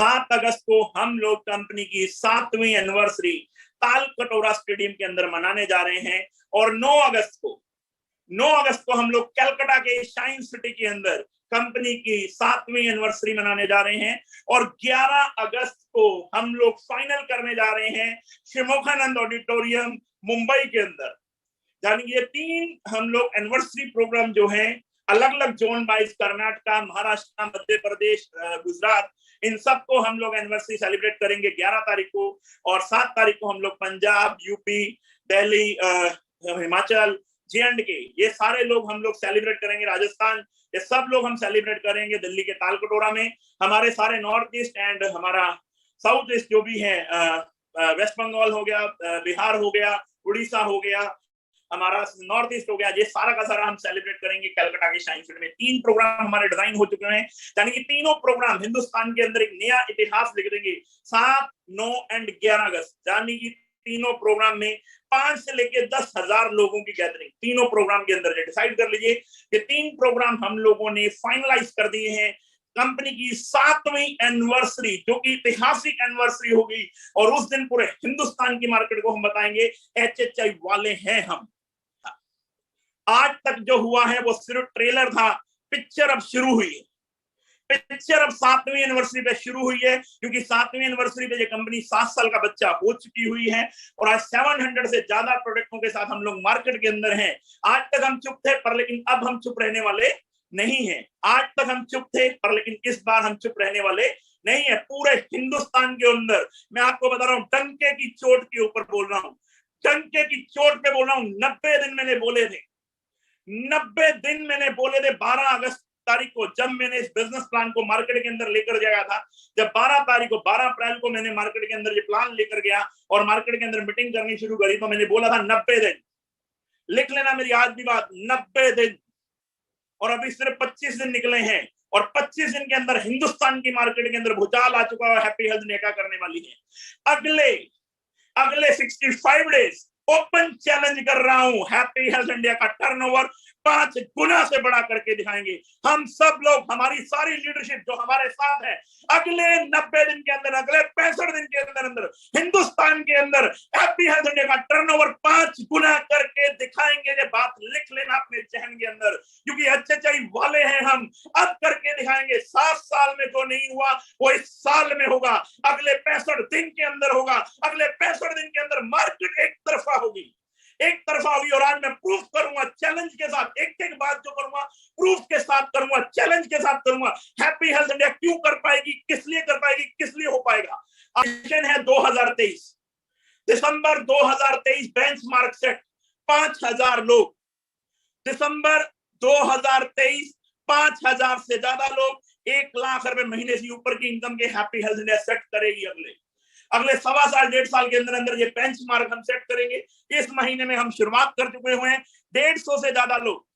7 अगस्त को हम लोग कंपनी की 7वीं एनिवर्सरी तालकटोरा स्टेडियम के अंदर मनाने जा रहे हैं। और 9 अगस्त को हम लोग कलकत्ता के शाइन सिटी के अंदर कंपनी की 7वीं एनिवर्सरी मनाने जा रहे हैं। और 11 अगस्त को हम लोग फाइनल करने जा रहे हैं शिमोगानंद ऑडिटोरियम मुंबई के अंदर। यानी ये 3 हम लोग एनिवर्सरी प्रोग्राम जो है अलग अलग जोन वाइज, कर्नाटका, महाराष्ट्र, मध्य प्रदेश, गुजरात, इन सबको हम लोग एनिवर्सरी सेलिब्रेट करेंगे 11 तारीख को। और 7 तारीख को हम लोग पंजाब, यूपी, दिल्ली, हिमाचल, J&K, ये सारे लोग हम लोग सेलिब्रेट करेंगे। राजस्थान, ये सब लोग हम सेलिब्रेट करेंगे दिल्ली के तालकटोरा में। हमारे सारे नॉर्थ ईस्ट एंड हमारा साउथ ईस्ट जो भी है, वेस्ट बंगाल हो गया, बिहार हो गया, उड़ीसा हो गया, हमारा नॉर्थ ईस्ट हो गया, ये सारा का सारा हम सेलिब्रेट करेंगे कलकत्ता के शाइन सिटी में। 3 प्रोग्राम हमारे डिजाइन हो चुके हैं, यानी कि तीनों प्रोग्राम हिंदुस्तान के अंदर एक नया इतिहास लिख देंगे। 7, 9 एंड 11 अगस्त, यानी कि तीनों प्रोग्राम में 5 से लेकर 10,000 लोगों की गैदरिंग तीनों प्रोग्राम के अंदर। डिसाइड कर लीजिए कि 3 प्रोग्राम हम लोगों ने फाइनलाइज कर दिए हैं। कंपनी की 7वीं एनिवर्सरी जो कि ऐतिहासिक एनिवर्सरी होगी, और उस दिन पूरे हिंदुस्तान की मार्केट को हम बताएंगे HHI वाले हैं हम। आज तक जो हुआ है वो सिर्फ ट्रेलर था, पिक्चर अब शुरू हुई है। पिक्चर अब 7वीं एनिवर्सरी पे शुरू हुई है, क्योंकि 7वीं एनिवर्सरी पे ये कंपनी 7 साल का बच्चा हो चुकी हुई है। और आज 700 से ज्यादा प्रोडक्टों के साथ हम लोग मार्केट के अंदर हैं। आज तक हम चुप थे, पर लेकिन अब हम चुप रहने वाले नहीं हैं। आज तक हम चुप थे, पर लेकिन इस बार हम चुप रहने वाले नहीं है। पूरे हिंदुस्तान के अंदर मैं आपको बता रहा हूँ, डंके की चोट के ऊपर बोल रहा हूँ, डंके की चोट पे बोल रहा हूँ। 90 दिन मैंने बोले थे, 90 दिन मैंने बोले थे। 12 अगस्त तारीख को जब मैंने इस बिजनेस प्लान को मार्केट के अंदर लेकर गया था, जब 12 अप्रैल को मैंने मार्केट के अंदर ये प्लान लेकर गया और मार्केट के अंदर मीटिंग करनी शुरू करी, तो मैंने बोला था 90 दिन। लिख लेना मेरी आज भी बात, 90 दिन। और अभी सिर्फ 25 दिन निकले हैं, और 25 दिन के अंदर हिंदुस्तान की मार्केट के अंदर भूचाल आ चुका है। हैप्पी हेल्थ नेका करने वाली है। अगले 65 डेज ओपन चैलेंज कर रहा हूं, हैप्पी हेल्थ इंडिया का टर्नओवर 5 गुना से बड़ा करके दिखाएंगे हम सब लोग। हमारी सारी लीडरशिप जो हमारे साथ है, अगले 90 दिन के अंदर, अगले 65 दिन के अंदर हिंदुस्तान के अंदर हैप्पी हेल्थ इंडिया का टर्नओवर 5 गुना करके दिखाएंगे। ये बात लिख लेना अपने जहन के अंदर, क्योंकि HHI वाले हैं हम। अब करके दिखाएंगे। 7 साल में जो नहीं हुआ वो इस साल में होगा, अगले 65 दिन के अंदर होगा। अगले 65 दिन के अंदर मार्केट एक तरफा होगी। और आज मैं प्रूफ करूंगा चैलेंज के साथ। एक बात जो करूंगा प्रूफ के साथ करूंगा, चैलेंज के साथ करूंगा। हैप्पी हेल्थ इंडिया क्यों कर पाएगी, किस लिए कर पाएगी, किस लिए हो पाएगा। मिशन है 2023, दिसंबर 2023 बेंचमार्क सेट 5000 लोग। दिसंबर 2023 5000 से ज्यादा लोग 1 लाख रुपए महीने से ऊपर की इनकम के हैप्पी हेल्थ इंडिया सेट करेगी। अगले 1.25 साल 1.5 साल के अंदर ये बेंचमार्क हम सेट करेंगे। इस महीने में हम शुरुआत कर चुके हुए हैं। 150 से ज्यादा लोग,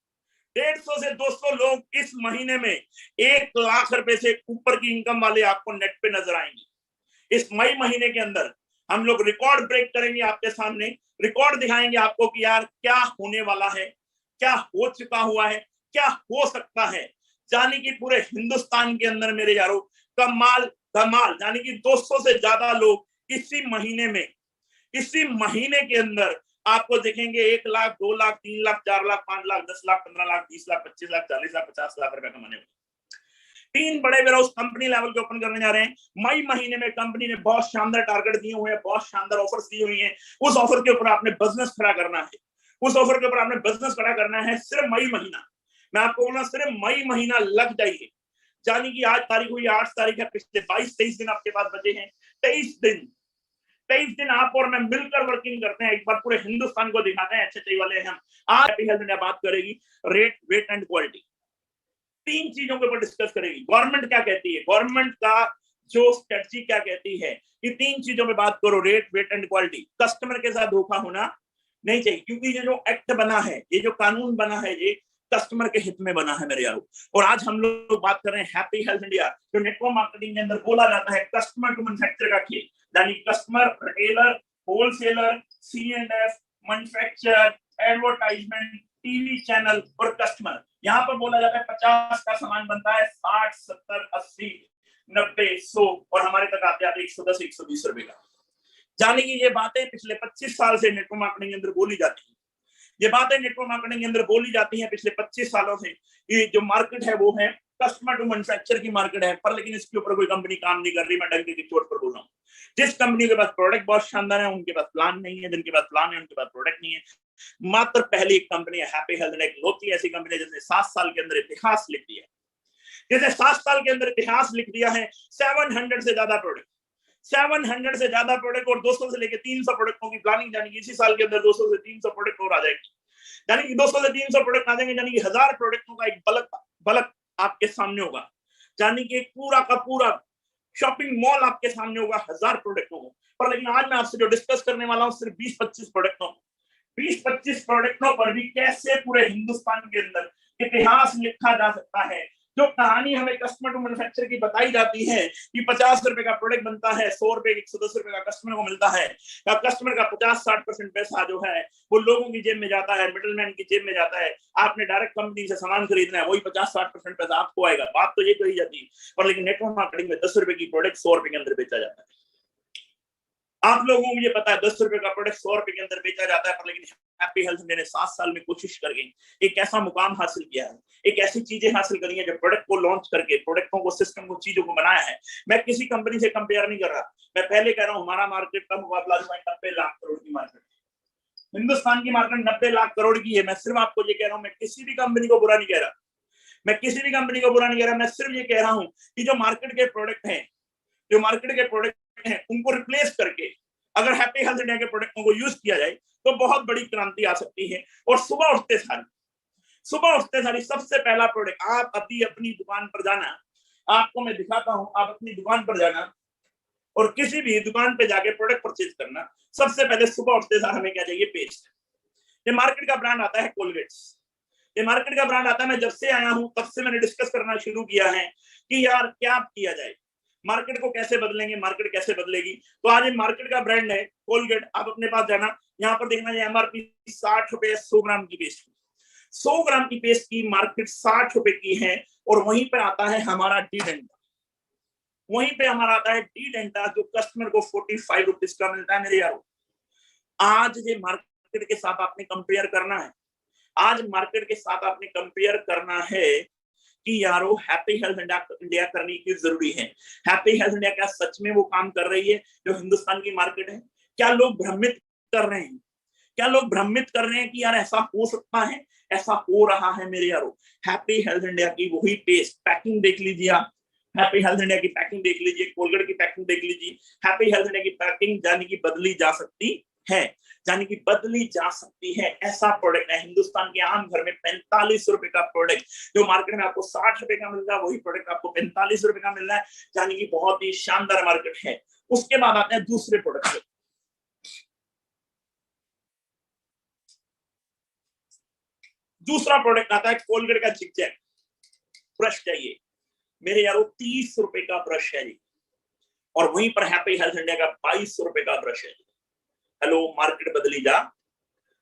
150 से 200 लोग इस महीने में 1 लाख रुपए से ऊपर की इनकम वाले आपको नेट पे नजर आएंगे। इस मई महीने के अंदर हम लोग रिकॉर्ड ब्रेक करेंगे, आपके सामने रिकॉर्ड दिखाएंगे आपको कि यार क्या होने वाला है, क्या हो चुका हुआ है, क्या हो सकता है। यानी कि पूरे हिंदुस्तान के अंदर मेरे यारों कमाल धमाल, यानी कि 200 से ज्यादा लोग इसी महीने के अंदर आपको देखेंगे। 1 लाख, 2 लाख, 3 लाख, 4 लाख, 5 लाख, 10 लाख, 15 लाख, 20 लाख, 25 लाख, 40 लाख, 50 लाख रुपए कमाने वाले 3 बड़े वेयरहाउस कंपनी लेवल के ओपन करने जा रहे हैं। मई महीने में कंपनी ने बहुत शानदार टारगेट दिए हुए हैं, बहुत शानदार ऑफर्स दी हुई हैं। उस ऑफर के ऊपर आपने बिजनेस खड़ा करना है, उस ऑफर के ऊपर आपने बिजनेस खड़ा करना है। सिर्फ मई महीना, मैं आपको बोलना, सिर्फ मई महीना लग जाइए। यानी कि आज तारीख हुई 8 तारीख है, पिछले 22-23 दिन आपके पास बचे हैं। 23 दिन आप और मैं मिलकर वर्किंग करते हैं। एक बार पूरे हिंदुस्तान को दिखाते हैं HHI वाले हम। आज हैप्पी हेल्थ इंडिया बात करेगी रेट, वेट एंड क्वालिटी, 3 चीजों के ऊपर डिस्कस करेगी। गवर्नमेंट क्या कहती है, गवर्नमेंट का जो स्ट्रेटजी क्या कहती है, ये 3 चीजों में बात करो, rate, weight and quality. Customer के साथ धोखा होना नहीं चाहिए, क्योंकि ये जो एक्ट बना है, ये जो कानून बना है, ये कस्टमर के हित में बना है मेरे यारों। और आज हम लोग बात कर रहे हैं हैप्पी हेल्थ इंडिया, जो नेटवर्क मार्केटिंग के अंदर बोला जाता है कस्टमर टू मैन्युफैक्चरर का खेल, यानी customer, retailer, wholesaler, C&F, manufacturer, advertisement, TV channel और कस्टमर। यहाँ पर बोला जाता है 50 का सामान बनता है 60, 70, 80। 90, 100 और हमारे तक आते आते 110, 120 रुपए का। जाने की ये बातें पिछले 25 साल से नेटवर्क मार्केटिंग के अंदर बोली जाती है। ये बातें नेटवर्क मार्केटिंग के अंदर बोली जाती हैं पिछले 25 सालों से। ये जो मार्केट है वो है कस्टमर टू मैन्युफैक्चर की मार्केट है, पर लेकिन इसके ऊपर कोई कंपनी काम नहीं कर रही। मैं डंके की चोट पर बोल रहा हूँ। जिस कंपनी के पास प्रोडक्ट बहुत शानदार है उनके पास प्लान नहीं है, जिनके पास प्लान है उनके पास प्रोडक्ट नहीं है। मात्र पहली एक कंपनी है हैप्पी हेल्थ एंड होती है ऐसी कंपनी जिसने 7 साल के अंदर इतिहास लिख दिया, जैसे 7 साल के अंदर इतिहास लिख दिया है। 700 से ज्यादा प्रोडक्ट, 700 से ज्यादा प्रोडक्ट और 200 से लेकर 300 प्रोडक्टों की प्लानिंग, यानी कि इसी साल के अंदर 200 से 300 प्रोडक्ट और आ जाएगी। यानी कि 200 से 300 प्रोडक्ट आ जाएंगे, यानी कि 1000 प्रोडक्टों का एक बल्क आपके सामने होगा। यानी कि एक पूरा का पूरा शॉपिंग मॉल आपके सामने होगा 1000 प्रोडक्टों को। पर लेकिन आज मैं आपसे जो डिस्कस करने वाला हूँ सिर्फ 20-25 प्रोडक्टों, 20-25 प्रोडक्टों पर भी कैसे पूरे हिंदुस्तान के अंदर इतिहास लिखा जा सकता है। जो कहानी हमें कस्टमर टू मैन्युफैक्चर की बताई जाती है कि 50 रुपए का प्रोडक्ट बनता है, 100 रुपए 110 रुपए का कस्टमर को मिलता है, या कस्टमर का 50-60% पैसा जो है वो लोगों की जेब में जाता है, मिडलमैन की जेब में जाता है। आपने डायरेक्ट कंपनी से सामान खरीदना है, वही 50-60% पैसा आपको आएगा। बात तो ये कही जाती है, पर लेकिन नेटवर्क मार्केटिंग में 10 रुपए की प्रोडक्ट 100 रुपए के अंदर बेचा जाता है। आप लोगों को ये पता है 10 रुपए का प्रोडक्ट 100 रुपए के अंदर बेचा जाता है, पर लेकिन हैप्पी हेल्थ इंडिया ने 7 साल में कोशिश करके एक ऐसा मुकाम हासिल किया है, एक ऐसी चीजें हासिल करी है, जो प्रोडक्ट को लॉन्च करके प्रोडक्टों को, सिस्टम को, चीजों को बनाया है। मैं किसी कंपनी से कंपेयर नहीं कर रहा, मैं पहले कह रहा हूं हमारा मार्केट का मुकाबला 90 लाख करोड़ की मार्केट, हिंदुस्तान की मार्केट 90 लाख करोड़ की है। मैं सिर्फ आपको ये कह रहा हूं, मैं किसी भी कंपनी को बुरा नहीं कह रहा, मैं किसी भी कंपनी को बुरा नहीं कह रहा, मैं सिर्फ ये कह रहा हूं कि जो मार्केट के प्रोडक्ट हैं, जो मार्केट के प्रोडक्ट हैं उनको रिप्लेस करके अगर हैप्पी हेल्थ इंडिया के प्रोडक्टों को यूज किया जाए तो बहुत बड़ी क्रांति आ सकती है। और सुबह उठते सारी सबसे पहला प्रोडक्ट, आप अभी अपनी दुकान पर जाना, आपको मैं दिखाता हूं, आप अपनी दुकान पर जाना और किसी भी दुकान पे जाके प्रोडक्ट परचेज करना। सबसे पहले सुबह उठते सार हमें क्या चाहिए? पेस्ट। ये मार्केट का ब्रांड आता है कोलगेट्स, ये मार्केट का ब्रांड आता है। मैं जब से आया हूं तब से मैंने डिस्कस करना शुरू किया है कि यार क्या किया जाए, मार्केट को कैसे बदलेंगे, मार्केट कैसे बदलेगी। तो आज ये मार्केट का ब्रांड है कोलगेट। आप अपने पास जाना, यहाँ पर देखना है एमआरपी 60 रुपए 100 ग्राम की पेस्ट, 100 ग्राम की पेस्ट की मार्केट 60 रुपए की है। और वहीं पर आता है हमारा डी डेंटा, वहीं पे हमारा आता है डी डेंटा, जो कस्टमर को 45 रुपीज का मिलता है। मेरे यारो, आज ये मार्केट के साथ आपने कंपेयर करना है, आज मार्केट के साथ आपने कंपेयर करना है कि यारो हैप्पी हेल्थ इंडिया करनी क्यों जरूरी है। हैप्पी हेल्थ इंडिया क्या सच में वो काम कर रही है जो हिंदुस्तान की मार्केट है? क्या लोग भ्रमित कर रहे हैं? क्या लोग भ्रमित कर रहे हैं कि यार ऐसा हो सकता है? ऐसा हो रहा है मेरे यारो। हैप्पी हेल्थ इंडिया की वही पेस्ट पैकिंग देख लीजिए आप, हैप्पी हेल्थ इंडिया की पैकिंग देख लीजिए, कोलगेट की पैकिंग देख लीजिए। हैप्पी हेल्थ इंडिया की पैकिंग यानी कि बदली जा सकती है, यानी कि बदली जा सकती है। ऐसा प्रोडक्ट है हिंदुस्तान के आम घर में 45 रुपए का प्रोडक्ट, जो मार्केट में आपको 60 रुपए का मिल रहा है, वही प्रोडक्ट आपको 45 रुपए का मिल रहा है, यानी कि बहुत ही शानदार मार्केट है। उसके बाद आते हैं दूसरे प्रोडक्ट पे। दूसरा प्रोडक्ट आता है कोलगेट का जिगजैग ब्रश। चाहिए मेरे यारो 30 रुपए का ब्रश है जी, और वहीं पर हैप्पी हेल्थ इंडिया का 22 रुपए का ब्रश है जी। हेलो, मार्केट बदली जा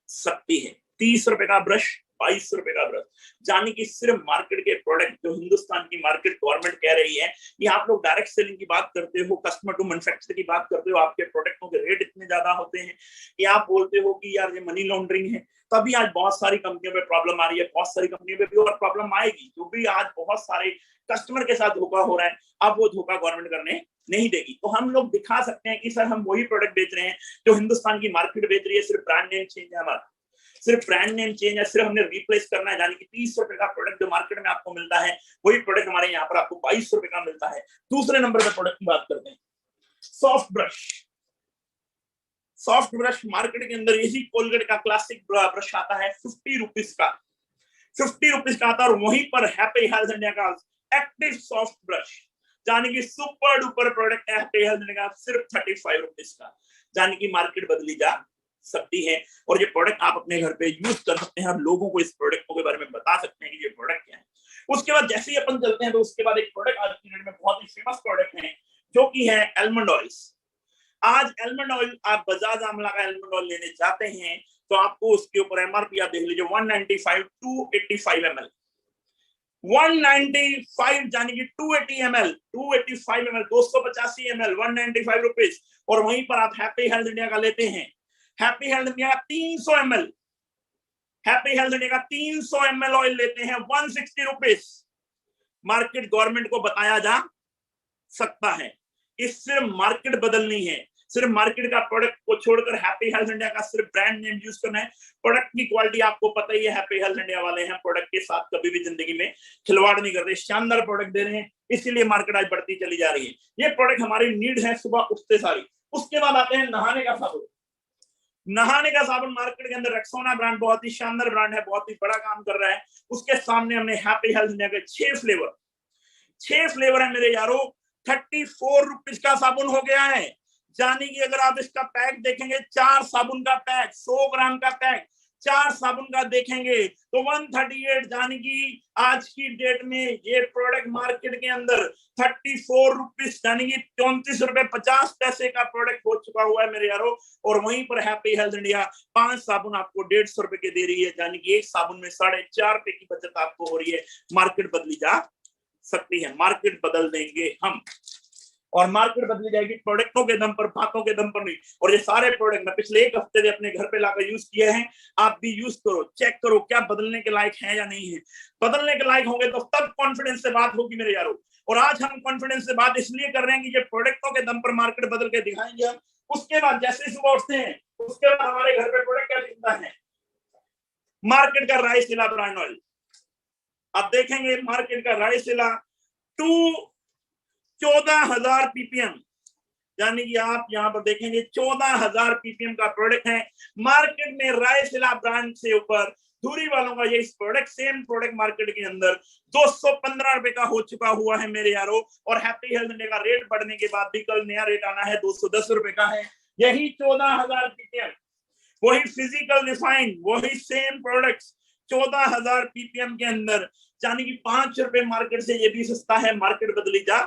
सकती है। 30 रुपए का ब्रश, 22 रुपए का ब्रश, जाने की सिर्फ मार्केट के प्रोडक्ट, जो हिंदुस्तान की मार्केट गवर्नमेंट कह रही है कि आप लोग डायरेक्ट सेलिंग की बात करते हो, कस्टमर टू मैन्युफैक्चर की बात करते हो, आपके प्रोडक्टों के रेट इतने ज्यादा होते हैं कि आप बोलते हो कि यार ये मनी लॉन्ड्रिंग है। तभी आज बहुत सारी कंपनियों में प्रॉब्लम आ रही है, बहुत सारी कंपनियों में भी और प्रॉब्लम आएगी, क्योंकि आज बहुत सारे कस्टमर के साथ धोखा हो रहा है। अब वो धोखा गवर्नमेंट करने नहीं देगी। तो हम लोग दिखा सकते हैं कि सर हम वही प्रोडक्ट बेच रहे हैं जो हिंदुस्तान की मार्केट बेच रही है, सिर्फ ब्रांड नेम चेंज है हमारा, सिर्फ ब्रांड नेम चेंज है, सिर्फ हमने रिप्लेस करना है। यानी कि 30 रुपए का प्रोडक्ट जो मार्केट में आपको मिलता है, वही प्रोडक्ट हमारे यहाँ पर आपको 22 रुपए का मिलता है। दूसरे नंबर पर प्रोडक्ट की बात करते हैं, soft brush. Soft brush market के अंदर यही कोलगेट का क्लासिक ब्रश आता है 50 रुपीज का, 50 रुपीज का आता है। और वहीं पर हैप्पी हेल्थ इंडिया का एक्टिव सॉफ्ट ब्रश, यानी कि सुपर डुपर प्रोडक्ट है हैप्पी हेल्थ इंडिया का, सिर्फ 35 रुपीज का। यानी कि मार्केट बदली जा सकती है, और ये प्रोडक्ट आप अपने घर पे यूज कर सकते हैं। आप लोगों को इस प्रोडक्ट के बारे में बता सकते हैं कि ये प्रोडक्ट क्या है। उसके बाद जैसे ही अपन चलते हैं तो उसके बाद एक प्रोडक्ट आज की डेट में बहुत ही फेमस प्रोडक्ट है, जो कि है एलमंड ऑयल्स। आज एलमंड ऑयल, आप बजाज आमला का एलमंड ऑयल लेने जाते हैं तो आपको उसके ऊपर एमआरपी आप देख लीजिए 195 285 ml, 195 यानी कि 280 ml 285 ml 285 ml 195 रुपीज। और वहीं पर आप हैप्पी हेल्थ इंडिया का लेते हैं, हैप्पी हेल्थ इंडिया का 300 ml, हैप्पी हेल्थ इंडिया का 300 ml ऑयल लेते हैं 160 रुपीज। मार्केट गवर्नमेंट को बताया जा सकता है, इससे मार्केट बदलनी है। सिर्फ मार्केट का प्रोडक्ट को छोड़कर हैप्पी हेल्थ इंडिया का सिर्फ ब्रांड नेम यूज करना है। प्रोडक्ट की क्वालिटी आपको पता ही है, हैप्पी हेल्थ इंडिया वाले हैं प्रोडक्ट के साथ कभी भी जिंदगी में खिलवाड़ नहीं करते, शानदार प्रोडक्ट दे रहे हैं, इसीलिए मार्केट आज बढ़ती चली जा रही है। ये प्रोडक्ट हमारी नीड है सुबह उठते सारी। उसके बाद आते हैं नहाने का साबुन। नहाने का साबुन मार्केट के अंदर रेक्सोना ब्रांड बहुत ही शानदार ब्रांड है, बहुत ही बड़ा काम कर रहा है। उसके सामने हमने हैप्पी हेल्थ इंडिया के 6 फ्लेवर है मेरे यारों। 34 रुपीज का साबुन हो गया है, यानी कि अगर आप इसका पैक देखेंगे, 4 साबुन का पैक, 100 ग्राम का पैक, 4 साबुन का देखेंगे तो 138, यानी कि आज की डेट में ये प्रोडक्ट मार्केट के अंदर 34 रुपीज यानी कि 34 रुपए 50 पैसे का प्रोडक्ट हो चुका हुआ है मेरे यारों। और वहीं पर हैप्पी हेल्थ इंडिया 5 साबुन आपको 150 रुपए के दे रही है, यानी कि एक साबुन में 4.5 रुपए की बचत आपको हो रही है। मार्केट बदली जा सकती है, मार्केट बदल देंगे हम, और मार्केट बदली जाएगी प्रोडक्टों के दम पर, बातों के दम पर नहीं। और ये सारे प्रोडक्ट मैं पिछले 1 हफ्ते से अपने घर पे लाकर यूज किए हैं, आप भी यूज करो, चेक करो क्या बदलने के लायक है या नहीं है। बदलने के लायक होंगे तो तब कॉन्फिडेंस से बात होगी मेरे यारों। और आज हम कॉन्फिडेंस से बात इसलिए कर रहे हैं कि ये प्रोडक्टों के दम पर मार्केट बदल के दिखाएंगे हम। उसके बाद जैसे ही सुबह उठते हैं, उसके बाद हमारे घर पे प्रोडक्ट क्या दिखता है, मार्केट का राइसिला ब्रांड ऑयल। आप देखेंगे मार्केट का राइसिला 14,000 पीपीएम, यानी कि आप यहां पर देखेंगे 14,000 पीपीएम का प्रोडक्ट है। मार्केट में राइसिला ब्रांड से ऊपर दूरी वालों का ये इस प्रोडक्ट, सेम प्रोडक्ट मार्केट के अंदर 215 रुपए का हो चुका हुआ है मेरे यारों। और हैप्पी हेल्थ इंडिया का रेट बढ़ने के बाद भी कल नया रेट आना है, 210 रुपए का है। यही 14,000 पीपीएम, वही फिजिकल रिफाइंड, वही सेम प्रोडक्ट्स 14,000 पीपीएम के अंदर, यानी कि 5 रुपए मार्केट से ये भी सस्ता है। मार्केट बदली जा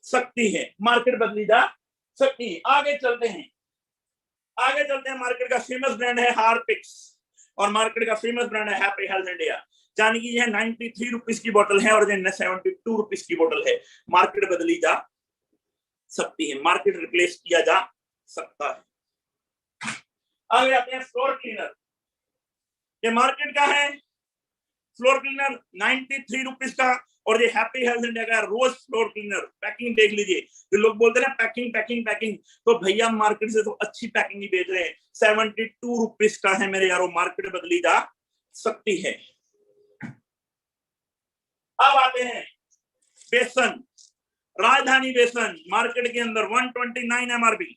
सकती है, मार्केट बदली जा सकती है। आगे चलते हैं, मार्केट का फेमस ब्रांड है हार्पिक्स, और मार्केट का फेमस ब्रांड है हैप्पी हेल्थ इंडिया, यानी कि यह 93 रुपीज की बोतल है और यह 72 रुपीज की बोतल है। मार्केट बदली जा सकती है, मार्केट रिप्लेस किया जा सकता है। आगे आते हैं फ्लोर क्लीनर। ये मार्केट का है फ्लोर क्लीनर 93 रुपीज का, और ये हैप्पी हेल्थ इंडिया का रोज फ्लोर क्लीनर। पैकिंग देख लीजिए, जो लोग बोलते हैं ना पैकिंग पैकिंग पैकिंग, तो भैया मार्केट से तो अच्छी पैकिंग ही बेच रहे हैं। 72 रुपीज का है मेरे यारों, मार्केट बदली जा सकती है। अब आते हैं बेसन, राजधानी बेसन मार्केट के अंदर 129 एमआरपी,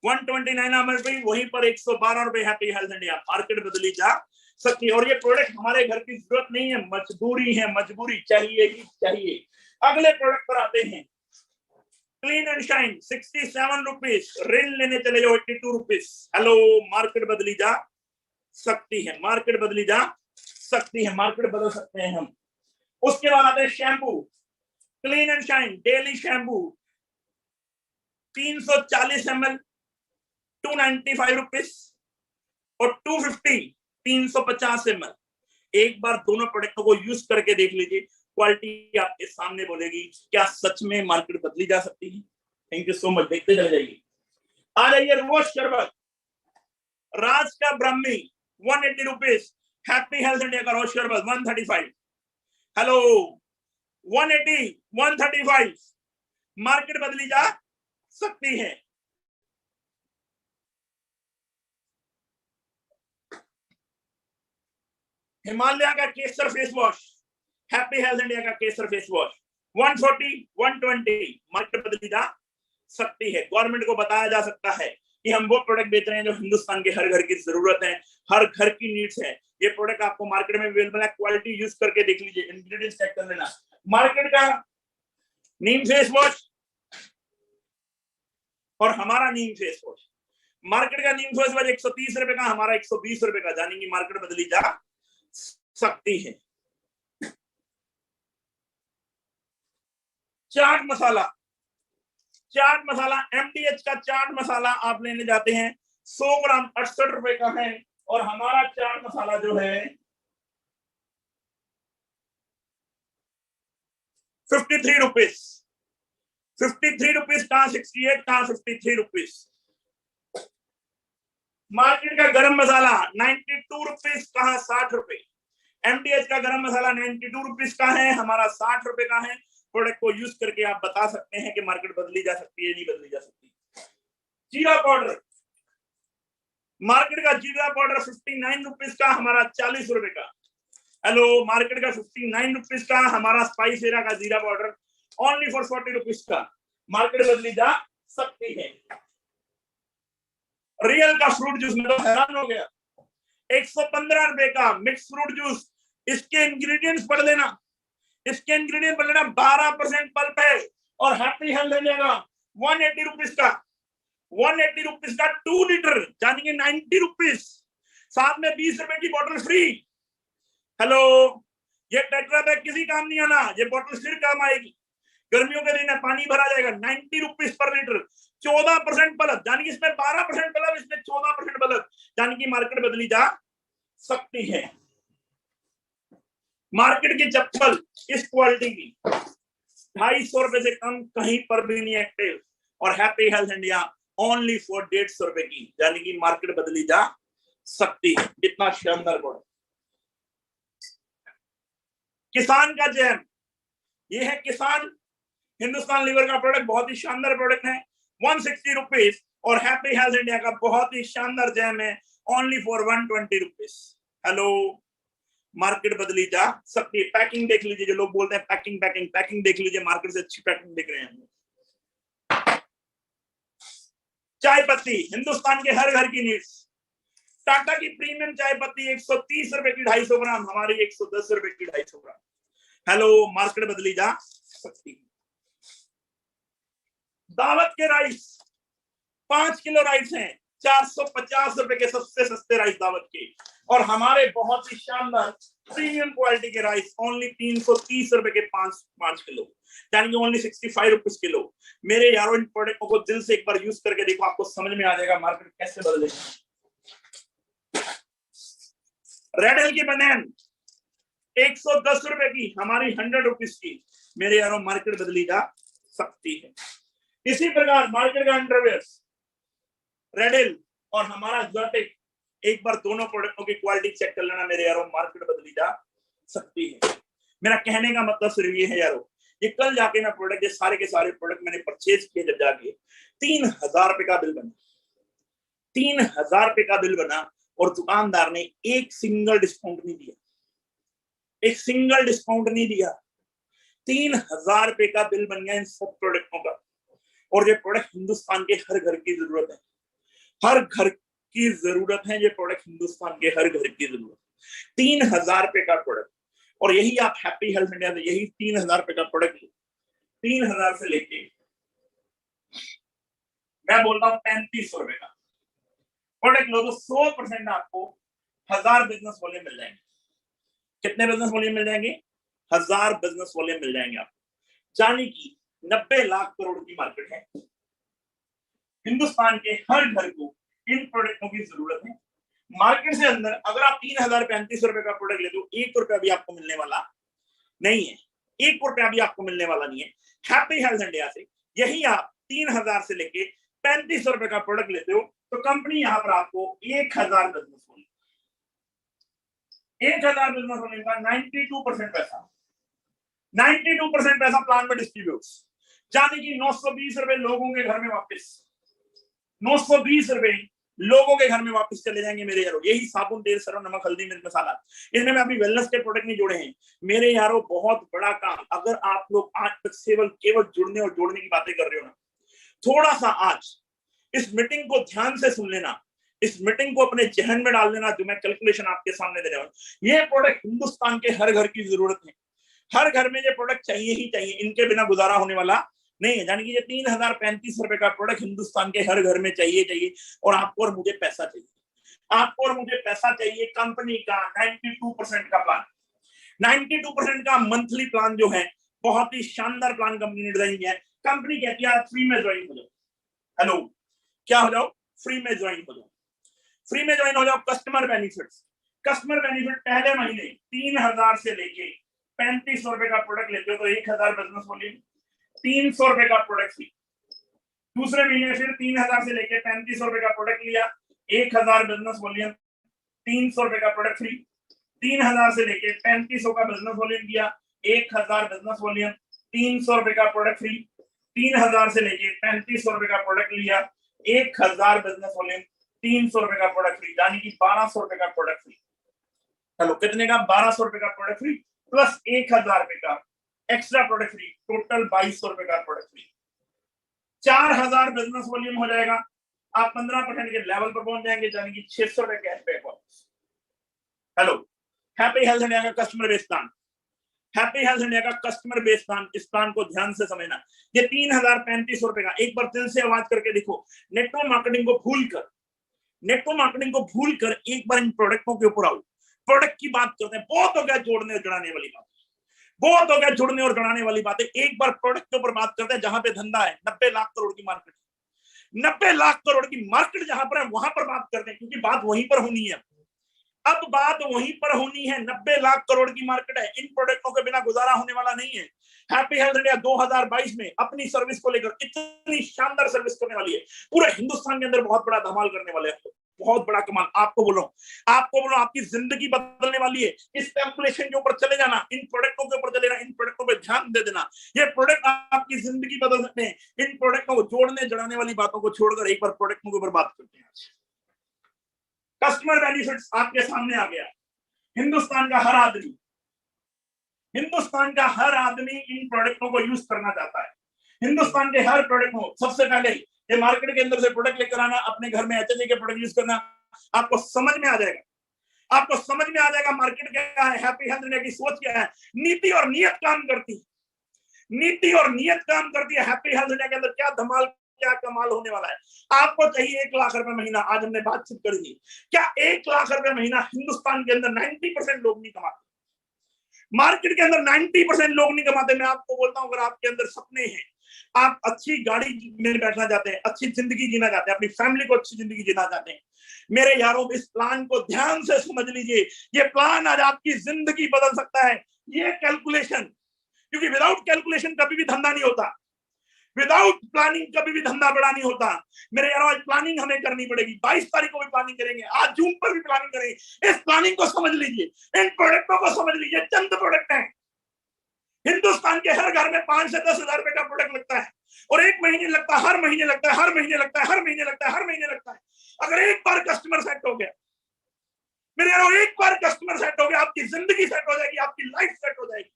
129 एमआरपी, वहीं पर 112 रुपए हैप्पी हेल्थ इंडिया। मार्केट बदली जा सकती है। और ये प्रोडक्ट हमारे घर की जरूरत नहीं है, मजबूरी है, मजबूरी चाहिए ही चाहिए। अगले प्रोडक्ट पर आते हैं, क्लीन एंड शाइन 67 रुपीज, रिन लेने चले जाओ 82 रुपीज। हेलो, मार्केट बदली जा सकती है, मार्केट बदली जा सकती है, मार्केट बदल सकते हैं हम। उसके बाद आते हैं shampoo, clean and shine daily shampoo 340 ml 295 rupees, और 250 350 ml। एक बार दोनों प्रोडक्टों को यूज करके देख लीजिए, क्वालिटी आपके सामने बोलेगी क्या सच में मार्केट बदली जा सकती है। थैंक यू सो मच, देखते चले जाइए। आ जाइए रोज शरबत, राज का Brahmi 180 rupees, happy health India का रोज शरबत 135। हेलो, 180 135, मार्केट बदली जा सकती है। हिमालय का केसर face wash, happy health India का केसर फेस वॉश 140 120, मार्केट बदली जा सकती है। गवर्नमेंट को बताया जा सकता है कि हम वो प्रोडक्ट बेच रहे हैं जो हिंदुस्तान के हर घर की जरूरत है, हर घर की नीड्स है। ये प्रोडक्ट आपको मार्केट में अवेलेबल है, क्वालिटी यूज करके देख लीजिए, इंग्रेडिएंट्स चेक कर लेना। मार्केट का नीम फेस वॉश और हमारा नीम फेस वॉश, मार्केट का नीम फेस वॉश 130 रुपए का, हमारा 120 रुपए का, जानी कि मार्केट बदली जा सकती है। चाट मसाला, चाट मसाला एमडीएच का चाट मसाला आप लेने जाते हैं 100 ग्राम 68 रुपए का है, और हमारा चाट मसाला जो है 53 रुपीज, 53 रुपीज कहां 68 कहां 53 रुपीज। मार्केट का गरम मसाला 92 रुपीज कहां 60 रुपए। एमडीएच का गरम मसाला 92 रुपीज का है, हमारा 60 रुपए का है। प्रोडक्ट को यूज करके आप बता सकते हैं कि मार्केट बदली जा सकती है, नहीं बदली जा सकती। जीरा पाउडर, मार्केट का जीरा पाउडर 59 रुपीज का, हमारा 40 रुपए का। हेलो, मार्केट का 59 रुपीज का, हमारा स्पाइस एरा का जीरा पाउडर ओनली फॉर 40 रुपीज का। मार्केट बदली जा सकती है। रियल का फ्रूट जूस में तो हैरान हो गया, 115 रुपए का मिक्स फ्रूट जूस। इसके इंग्रेडिएंट्स पढ़ लेना, इसके इंग्रेडिएंट पढ़ लेना। 12% पल्प है और हैप्पी हेल्थ देगा। 180 रुपीज का, 180 रुपीज का 2 लीटर, यानी 90 रुपीज। साथ में 20 रुपए की बोतल फ्री। हेलो, ये टेट्रा पैक किसी काम नहीं आना, ये बोतल फिर काम आएगी। गर्मियों के दिन पानी भरा जाएगा। 90 रुपीज पर लीटर, 14% बल्ब, यानी कि इसमें 12% बल्ब, इसमें 14% बल्ब, यानी कि मार्केट बदली जा सकती है। मार्केट की चप्पल इस क्वालिटी की 250 रुपए से कम कहीं पर भी नहीं एक्टिव, और happy health India only for 150 रुपए की, यानी कि मार्केट बदली जा सकती है। कितना शानदार प्रोडक्ट। किसान का जैम, ये है किसान हिंदुस्तान लीवर का प्रोडक्ट, बहुत ही शानदार प्रोडक्ट है। 160 रुपीज, और हैप्पी हेल्थ इंडिया का बहुत ही शानदार जैम है only for 120 rupees. Hello, market बदली जा सकती है। पैकिंग देख लीजिए, जो लोग बोलते हैं पैकिंग पैकिंग पैकिंग देख लीजिए, मार्केट से अच्छी पैकिंग देख रहे हैं। चाय पत्ती हिंदुस्तान के हर घर की नीड्स। टाटा की प्रीमियम चाय पत्ती 130 रुपए की 250 ग्राम, हमारी 110 रुपए की 250 ग्राम। हेलो, मार्केट बदली जा सकती है। दावत के राइस 5 किलो राइस हैं, 450 रुपए के सस्ते सस्ते राइस दावत के, और हमारे बहुत ही शानदार प्रीमियम क्वालिटी के राइस ओनली 330 रुपए के 5 किलो, यानी कि ओनली 65 रुपीज किलो। मेरे यारों, इन प्रोडक्टों को दिल से एक बार यूज करके देखो, आपको समझ में आ जाएगा मार्केट कैसे बदलेगा। रेड हिल की बनैन 110 रुपए की, हमारी 100 रुपीज की। मेरे यारों, मार्केट बदली जा सकती है। इसी प्रकार मार्केट का अंडरवेयर रेड हिल और हमारा एक्सोटिक, एक बार दोनों प्रोडक्टों की क्वालिटी चेक कर लेना मेरे यारों, मार्केट बदली जा सकती है। मेरा कहने का मतलब सिर्फ ये है यारों, ये कल जाके ना प्रोडक्ट, ये सारे के सारे प्रोडक्ट मैंने परचेज किए, जब जाके 3000 रुपए का बिल बना, 3000 रुपए का बिल बना, और दुकानदार ने एक सिंगल डिस्काउंट नहीं दिया, एक सिंगल डिस्काउंट नहीं दिया। 3000 रुपए का बिल बन गया इन सब प्रोडक्टों का, और ये प्रोडक्ट हिंदुस्तान के हर घर की जरूरत है, हर घर की जरूरत है। ये प्रोडक्ट हिंदुस्तान के हर घर की जरूरत है। 3000 रुपए का प्रोडक्ट, और यही आप हैप्पी हेल्थ इंडिया से यही 3000 रुपए का प्रोडक्ट, 3000 से लेके मैं बोलता हूँ 3500 रुपए का प्रोडक्ट लो, तो 100% आपको 1000 बिजनेस वॉल्यूम मिल जाएंगे। कितने बिजनेस वॉल्यूम मिल जाएंगे? 1000 बिजनेस वॉल्यूम मिल जाएंगे आपको, यानी कि 90 लाख करोड़ की मार्केट है। हिंदुस्तान के हर घर को इन प्रोडक्टों की जरूरत है। मार्केट से अंदर अगर आप 3035 रुपए का प्रोडक्ट ले लो, 1 रुपया भी आपको मिलने वाला नहीं है, 1 रुपया भी आपको मिलने वाला नहीं है। हैप्पी हेल्थ इंडिया से यही आप 3000 से लेके 3500 रुपए का प्रोडक्ट लेते हो, तो कंपनी यहाँ पर आपको 1000 बिजनेस वॉल्यूम, 1000 बिजनेस वॉल्यूम का 92% पैसा, 92% पैसा प्लान में डिस्ट्रीब्यूट, यानी कि 920 रुपए लोगों के घर में वापस, 920 रुपए लोगों के घर में वापस चले जाएंगे मेरे यारों। यही साबुन, तेल, सरसों, नमक, हल्दी, मिर्च मसाला, इसमें मैं अभी वेलनेस के प्रोडक्ट नहीं जोड़े हैं मेरे यारों। बहुत बड़ा काम। अगर आप लोग आज तक केवल जुड़ने और जोड़ने की बातें कर रहे हो ना, थोड़ा सा आज इस मीटिंग को ध्यान से सुन लेना, इस मीटिंग को अपने जहन में डाल लेना, जो मैं कैलकुलेशन आपके सामने दे रहा हूं। ये प्रोडक्ट हिंदुस्तान के हर घर की जरूरत है, हर घर में ये प्रोडक्ट चाहिए ही चाहिए, इनके बिना गुजारा होने वाला नहीं है। यानी कि ये 3035 रुपए का प्रोडक्ट हिंदुस्तान के हर घर में चाहिए, और आपको और मुझे पैसा चाहिए, आपको और मुझे पैसा चाहिए। कंपनी का 92% का प्लान, 92% का मंथली प्लान जो है, बहुत ही शानदार प्लान कंपनी ने डिजाइन किया है। कंपनी कहती है फ्री में ज्वाइन हो जाओ। हेलो, क्या हो जाओ? फ्री में ज्वाइन हो जाओ, फ्री में ज्वाइन हो जाओ। कस्टमर बेनिफिट पहले महीने 3000 से लेके ₹3500 का प्रोडक्ट लेते हो तो 1000 बिजनेस वॉल्यूम, ₹300 का प्रोडक्ट फ्री। दूसरे महीने फिर 3000 से लेके ₹3500 का प्रोडक्ट लिया, 1000 बिजनेस वॉल्यूम, ₹300 का प्रोडक्ट फ्री। 3000 से लेके 3500 का बिजनेस वॉल्यूम किया, 1000 बिजनेस वॉल्यूम, ₹300 का प्रोडक्ट फ्री। 3000 से लेके ₹3500 का प्रोडक्ट लिया, 1000 बिजनेस वॉल्यूम, ₹300 का प्रोडक्ट फ्री, यानी कि ₹1200 का प्रोडक्ट फ्री। चलो कितने का? ₹1200 का प्रोडक्ट फ्री प्लस ₹1000 का एक्स्ट्रा प्रोडक्ट फ्री, टोटल ₹2200 का प्रोडक्ट फ्री। 4000 बिजनेस वॉल्यूम हो जाएगा, आप 15% के लेवल पर पहुंच जाएंगे, यानी कि ₹600 कैशबैक वापस। हेलो, हैप्पी हेल्थ इंडिया का customer base plan, happy health India का कस्टमर बेस प्लान, इस प्लान को ध्यान से समझना। ये ₹3035 का, एक बार दिल से आवाज करके देखो, नेटवर्क मार्केटिंग को भूलकर, नेटवर्क मार्केटिंग को भूलकर एक बार इन प्रोडक्टों के ऊपर आओ। प्रोडक्ट की बात करते हैं, बहुत हो गया जोड़ने और जुड़ाने वाली बात, बहुत हो गया जुड़ने और जुड़ाने वाली बातें। एक बार प्रोडक्ट के ऊपर बात करते हैं जहां पे धंधा है। 90 लाख करोड़ की मार्केट, 90 लाख करोड़ की मार्केट जहां पर है वहां पर बात करते हैं, क्योंकि बात वहीं पर होनी है। अब बात वहीं पर होनी है, 90 लाख करोड़ की मार्केट है, इन प्रोडक्टों के बिना गुजारा होने वाला नहीं है। हैप्पी हेल्थ इंडिया 2022 में अपनी सर्विस को लेकर इतनी शानदार सर्विस करने वाली है, पूरे हिंदुस्तान के अंदर बहुत बड़ा धमाल करने वाले हैं, बहुत बड़ा कमाल। आपको बोलो आपकी जिंदगी बदलने वाली है। इस कैलकुलेशन के ऊपर चले जाना, इन प्रोडक्टों के ऊपर चले जाना, इन प्रोडक्टों पे ध्यान दे देना। ये प्रोडक्ट आपकी जिंदगी बदल सकते हैं। इन प्रोडक्टों को जोड़ने जड़ाने वाली बातों को छोड़कर एक बार प्रोडक्टों के ऊपर बात करते हैं। कस्टमर बेनिफिट्स आपके सामने आ गया। हिंदुस्तान का हर आदमी इन प्रोडक्टों को यूज करना चाहता है। हिंदुस्तान के हर प्रोडक्ट को सबसे पहले ये मार्केट के अंदर से प्रोडक्ट लेकर आना, अपने घर में एचएचए के प्रोडक्ट यूज करना, आपको समझ में आ जाएगा। आपको समझ में आ जाएगा मार्केट क्या है, हैप्पी हेल्थ इंडिया की सोच क्या है। नीति और नियत काम करती है, नीति और नियत काम करती है। हैप्पी हेल्थ इंडिया के अंदर क्या धमाल, क्या कमाल होने वाला है। आपको चाहिए 1 लाख रुपए महीना, आज हमने बातचीत करी थी। क्या 1 लाख रुपए महीना हिंदुस्तान के अंदर 90% लोग नहीं कमाते, मार्केट के अंदर 90% लोग नहीं कमाते। मैं आपको बोलता हूं, अगर आपके अंदर सपने हैं, आप अच्छी गाड़ी में बैठना चाहते हैं, अच्छी जिंदगी जीना चाहते हैं, अपनी फैमिली को अच्छी जिंदगी जीना चाहते हैं, मेरे यारों इस प्लान को ध्यान से समझ लीजिए। ये प्लान आज आपकी जिंदगी बदल सकता है। ये कैलकुलेशन, क्योंकि विदाउट कैलकुलेशन कभी भी धंधा नहीं होता, विदाउट प्लानिंग कभी भी धंधा बड़ा नहीं होता। मेरे यारों आज प्लानिंग हमें करनी पड़ेगी। 22 तारीख को भी प्लानिंग करेंगे, आज जून पर भी प्लानिंग करेंगे। इस प्लानिंग को समझ लीजिए, इन प्रोडक्टों को समझ लीजिए। चंद प्रोडक्ट हैं, हिंदुस्तान के हर घर में 5 से 10 हजार रुपए का प्रोडक्ट लगता है, और 1 महीने लगता है, हर महीने लगता है, हर महीने लगता है, हर महीने लगता है, हर महीने लगता है। अगर एक बार कस्टमर सेट हो गया मेरे यारों, एक बार कस्टमर सेट हो गया, आपकी जिंदगी सेट हो जाएगी, आपकी लाइफ सेट हो जाएगी।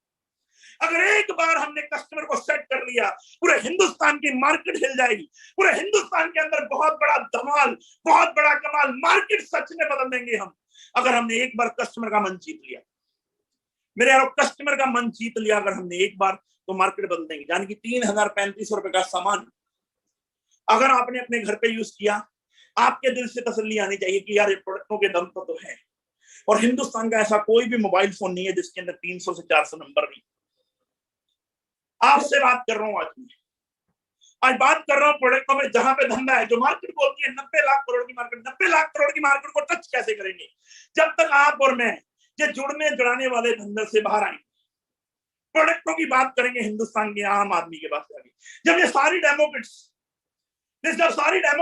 अगर एक बार हमने कस्टमर को सेट कर लिया, पूरे हिंदुस्तान की मार्केट हिल जाएगी। पूरे हिंदुस्तान के अंदर बहुत बड़ा धमाल, बहुत बड़ा कमाल, मार्केट सच में बदल देंगे हम, अगर हमने एक बार कस्टमर का मन जीत लिया। मेरे यारों कस्टमर का मन जीत लिया अगर हमने एक बार, तो मार्केट बदल देंगे। यानी कि 3035 रुपए का सामान अगर आपने अपने घर पे यूज किया, आपके दिल से तसल्ली आनी चाहिए कि यार ये प्रोडक्टों के दम पर तो है। और हिंदुस्तान का ऐसा कोई भी मोबाइल फोन नहीं है जिसके अंदर 300 से 400 नंबर नहीं। आपसे बात कर रहा हूं, आज बात कर रहा हूं प्रोडक्टों में जहां पे धंधा है। जो मार्केट बोलती है 90 लाख करोड़ की मार्केट, 90 लाख करोड़ की मार्केट को टच कैसे करेंगे जब तक आप और मैं ये जुड़ने जुड़ाने वाले धंधे से बाहर आएंगे। प्रोडक्टों की बात करेंगे हिंदुस्तान के आम आदमी के पास जाके, जब ये सारी डेमो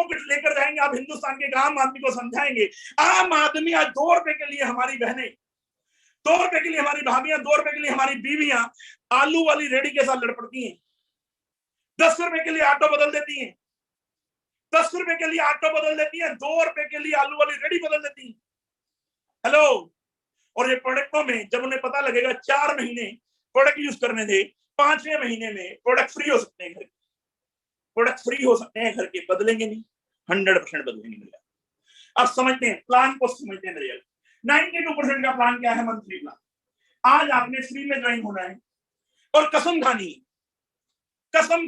किट्स लेकर जाएंगे, आप हिंदुस्तान के आम आदमी को समझाएंगे। आम आदमी आज 2 रुपए के लिए हमारी बहनें, 2 रुपए के लिए हमारी भाभियां, 2 रुपए के लिए हमारी बीवियां आलू वाली रेडी के साथ लड़ पड़ती हैं। 10 रुपए के लिए ऑटो बदल देती हैं, 10 रुपए के लिए ऑटो बदल देती हैं, 2 रुपए के लिए आलू वाली रेडी बदल देती हैं। हेलो, और ये प्रोडक्टों में जब उन्हें पता लगेगा 4 महीने प्रोडक्ट यूज करने दे, 5वें महीने में प्रोडक्ट फ्री हो सकते हैं, घर के प्रोडक्ट फ्री हो सकते हैं, घर के बदलेंगे नहीं, 100% बदलेंगे। मेरे आप समझते हैं, प्लान को समझते हैं मेरे यार। 92% का प्लान क्या है? Monthly plan. आज आपने फ्री में ज्वाइन होना है और कसम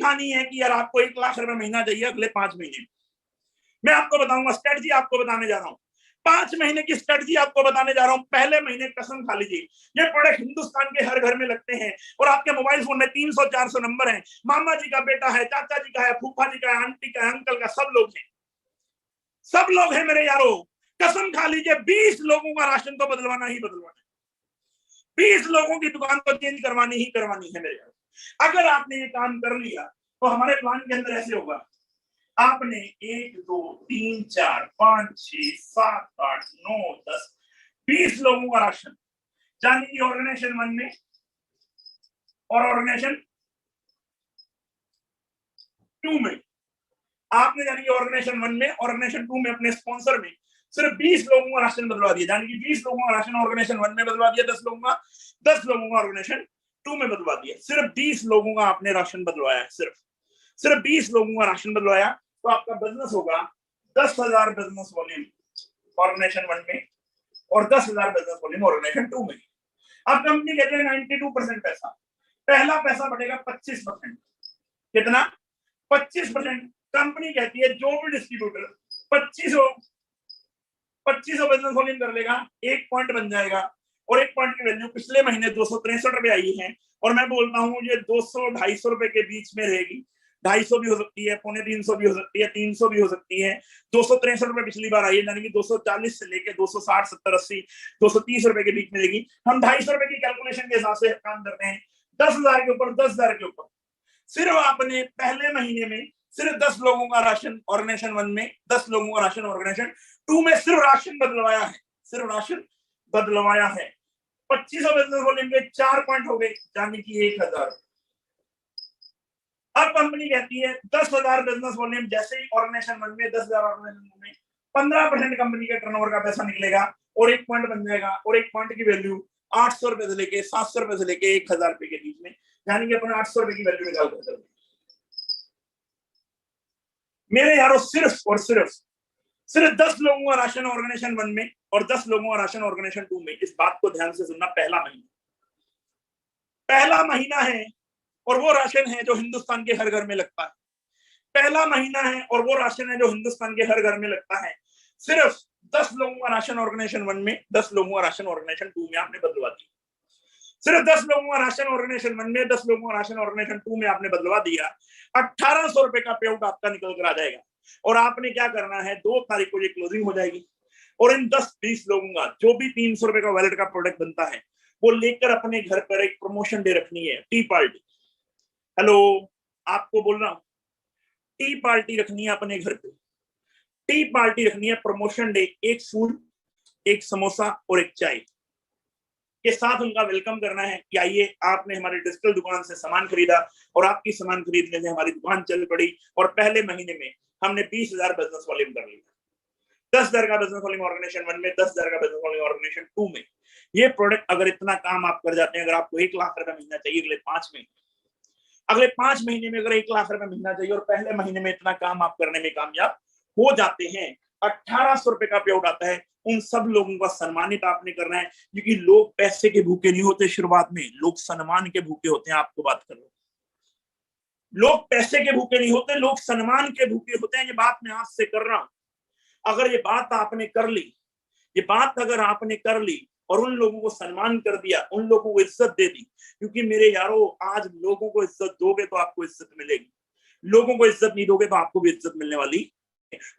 खानी है कि यार आपको 1 लाख रुपए महीना चाहिए अगले 5 महीने। मैं आपको बताऊंगा, स्ट्रेटजी आपको बताने जा रहा हूं, 5 महीने की स्ट्रेटजी आपको बताने जा रहा हूं। पहले महीने कसम खा लीजिए, ये प्रोडक्ट हिंदुस्तान के हर घर में लगते हैं और आपके मोबाइल फोन में 300-400 नंबर हैं। मामा जी का बेटा है, चाचा जी का है, फूफा जी का है, आंटी का है, अंकल का, सब लोग हैं मेरे यारों। कसम खा लीजिए 20 लोगों का राशन तो बदलवाना ही बदलवाना है। 20 लोगों की दुकान को चेंज करवानी ही करवानी है मेरे यार। अगर आपने ये काम कर लिया तो हमारे प्लान के अंदर ऐसे होगा, आपने 1 2 3 4 5 6 7 8 9 10 20 लोगों का राशन, यानी कि ऑर्गेनाइजेशन 1 में और ऑर्गेनाइजेशन 2 में आपने, यानी कि ऑर्गेनाइजेशन 1 में ऑर्गेनाइजेशन 2 में अपने स्पॉन्सर में सिर्फ 20 लोगों का राशन बदलवा दिया, यानी कि 20 लोगों का राशन ऑर्गेनाइजेशन 1 में बदलवा दिया, 10 लोगों का ऑर्गेनाइजेशन 2 में बदलवा दिया। सिर्फ 20 लोगों का आपने राशन बदलवाया है, सिर्फ 20 लोगों का राशन बदलवाया, तो आपका बिजनेस होगा 10,000 बिजनेस वॉल्यूम ऑर्गेनाइजेशन 1 में और 10,000 बिजनेस वॉल्यूम ऑर्गेनाइजेशन 2 में। अब कंपनी कहते हैं 92% पैसा, पहला पैसा बढ़ेगा 25%। कितना? 25%। कंपनी कहती है जो भी डिस्ट्रीब्यूटर 2500 बिजनेस वॉल्यूम कर लेगा, 1 पॉइंट बन जाएगा, और 1 पॉइंट की वैल्यू पिछले महीने 263 रुपए आई है, और मैं बोलता हूँ ये 200-250 रुपए के बीच में रहेगी। 250 भी हो सकती है, 250 भी हो सकती है, 300 भी हो सकती है। 263 रुपए पिछली बार आई है, यानी कि 240 से लेके 260 70 80 230 रुपए के बीच में रहेगी। हम 250 रुपए की कैलकुलेशन के हिसाब से काम करते हैं। 10,000 के ऊपर 10,000 के ऊपर सिर्फ आपने पहले महीने में सिर्फ 10 लोगों का राशन ऑर्गेनाइजेशन 1 में, 10 लोगों का राशन ऑर्गेनाइजेशन 2 में सिर्फ राशन बदलवाया है, सिर्फ राशन बदलवाया है। 2500 बिजनेस वॉल्यूम के 4 पॉइंट हो गए, यानी कि 1,000। अब कंपनी कहती है 10,000 बिजनेस वॉल्यूम, जैसे ही ऑर्गेनाइजेशन 1 में 10,000 ऑर्गेनाइजेशन में 15% कंपनी के टर्नओवर का पैसा निकलेगा और 1 पॉइंट बन जाएगा, और 1 पॉइंट की वैल्यू 800 रुपए से लेके 700 रुपए से लेके 1,000 रुपए के बीच में, यानी कि अपने 800 रुपए की वैल्यू निकाल कर चलते मेरे यारों। सिर्फ और सिर्फ 10 लोगों का राशन ऑर्गेनाइजेशन 1 में और 10 लोगों का राशन ऑर्गेनाइजेशन 2 में। इस बात को ध्यान से सुनना, पहला महीना है और वो राशन है जो हिंदुस्तान के हर घर में लगता है। पहला महीना है और वो राशन है जो हिंदुस्तान के हर घर में लगता है। सिर्फ 10 लोगों का राशन ऑर्गेनाइजेशन 1 में, 10 लोगों का राशन ऑर्गेनाइजेशन 2 में आपने बदलवा दिया। सिर्फ 10 लोगों का राशन ऑर्गेनाइजेशन 1 में, 10 लोगों का राशन ऑर्गेनाइजेशन 2 में आपने बदलवा दिया। 1800 रुपए का पे आउट आपका निकल कर आ जाएगा, और आपने क्या करना है, 2 तारीख को ये क्लोजिंग हो जाएगी, और इन 10-20 लोगों का जो भी 300 रुपए का वैलेट का प्रोडक्ट बनता है वो लेकर अपने घर पर एक प्रमोशन डे रखनी है, टी पार्टी। हेलो, आपको बोल रहा हूं, टी पार्टी रखनी है अपने घर पे, टी पार्टी रखनी है, प्रमोशन डे। एक फूल, एक समोसा और एक चाय के साथ उनका वेलकम करना है कि आइए, आपने हमारी डिजिटल दुकान से सामान खरीदा और आपकी सामान खरीदने से हमारी दुकान चल पड़ी, और पहले महीने में हमने 20,000 बिजनेस वॉल्यूम कर लिया। 10,000 का बिजनेस वॉल्यूम ऑर्गेनाइजेशन 1 में, 10,000 का बिजनेस वॉल्यूम ऑर्गेनाइजेशन 2 में। ये प्रोडक्ट अगर इतना काम आप कर जाते हैं, अगर आपको 1 लाख रुपए महीना चाहिए अगले 5 महीने में, अगर 1 लाख रुपए महीना चाहिए और पहले महीने में इतना काम आप करने में कामयाब हो जाते हैं, 1800 रुपए का पे आउट आता है। उन सब लोगों का सम्मानित आपने करना है, क्योंकि लोग पैसे के भूखे नहीं होते शुरुआत में, लोग सम्मान के भूखे होते हैं। आपको बात कर रहा हूं, लोग पैसे के भूखे नहीं होते, लोग सम्मान के भूखे होते हैं। ये बात मैं आपसे कर रहा हूं। अगर ये बात आपने कर ली, ये बात अगर आपने कर ली और उन लोगों को सम्मान कर दिया, उन लोगों को इज्जत दे दी, क्योंकि मेरे यारों, आज लोगों को इज्जत दोगे तो आपको इज्जत मिलेगी, लोगों को इज्जत नहीं दोगे तो आपको भी इज्जत मिलने वाली।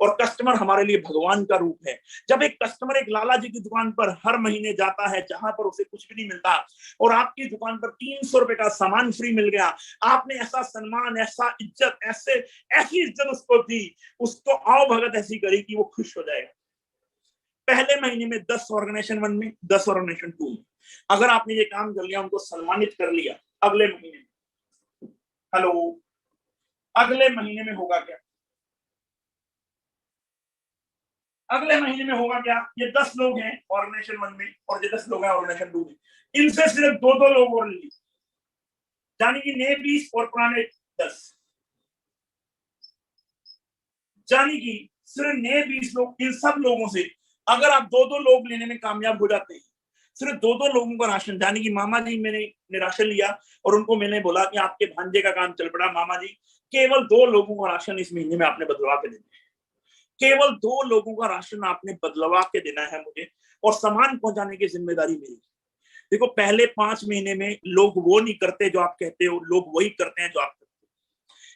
और कस्टमर हमारे लिए भगवान का रूप है। जब एक कस्टमर एक लाला जी की दुकान पर हर महीने जाता है, जहां पर उसे कुछ भी नहीं मिलता, और आपकी दुकान पर 300 रुपए का सामान फ्री मिल गया, आपने ऐसा सम्मान, ऐसा इज्जत, ऐसी इज्जत उसको दी, उसको आओ भगत ऐसी करी कि वो खुश हो जाएगा। पहले महीने में 10 ऑर्गेनाइजेशन 1 में, 10 ऑर्गेनाइजेशन 2 में, अगर आपने ये काम कर लिया, उनको सम्मानित कर लिया, अगले महीने में, हेलो, अगले महीने में होगा क्या? अगले महीने में होगा क्या? ये 10 लोग हैं ऑर्गेनाइजेशन 1 में और ये 10 लोग हैं ऑर्गेनाइजेशन 2 में, इनसे सिर्फ 2-2 लोग और ली, यानी कि नए 20 और पुराने 10, यानी कि सिर्फ नए 20 लोग। इन सब लोगों से अगर आप 2-2 लोग लेने में कामयाब हो जाते हैं, सिर्फ 2-2 लोगों का राशन, यानी कि मामा जी मैंने राशन लिया और उनको मैंने बोला कि आपके भांजे का काम चल पड़ा, मामा जी केवल 2 लोगों का राशन इस महीने में आपने बदलवा के देना है, केवल 2 लोगों का राशन आपने बदलवा के देना है मुझे, और सामान पहुंचाने की जिम्मेदारी मेरी। देखो, पहले 5 महीने में लोग वो नहीं करते जो आप कहते हो, लोग वही करते हैं जो आप करते हो।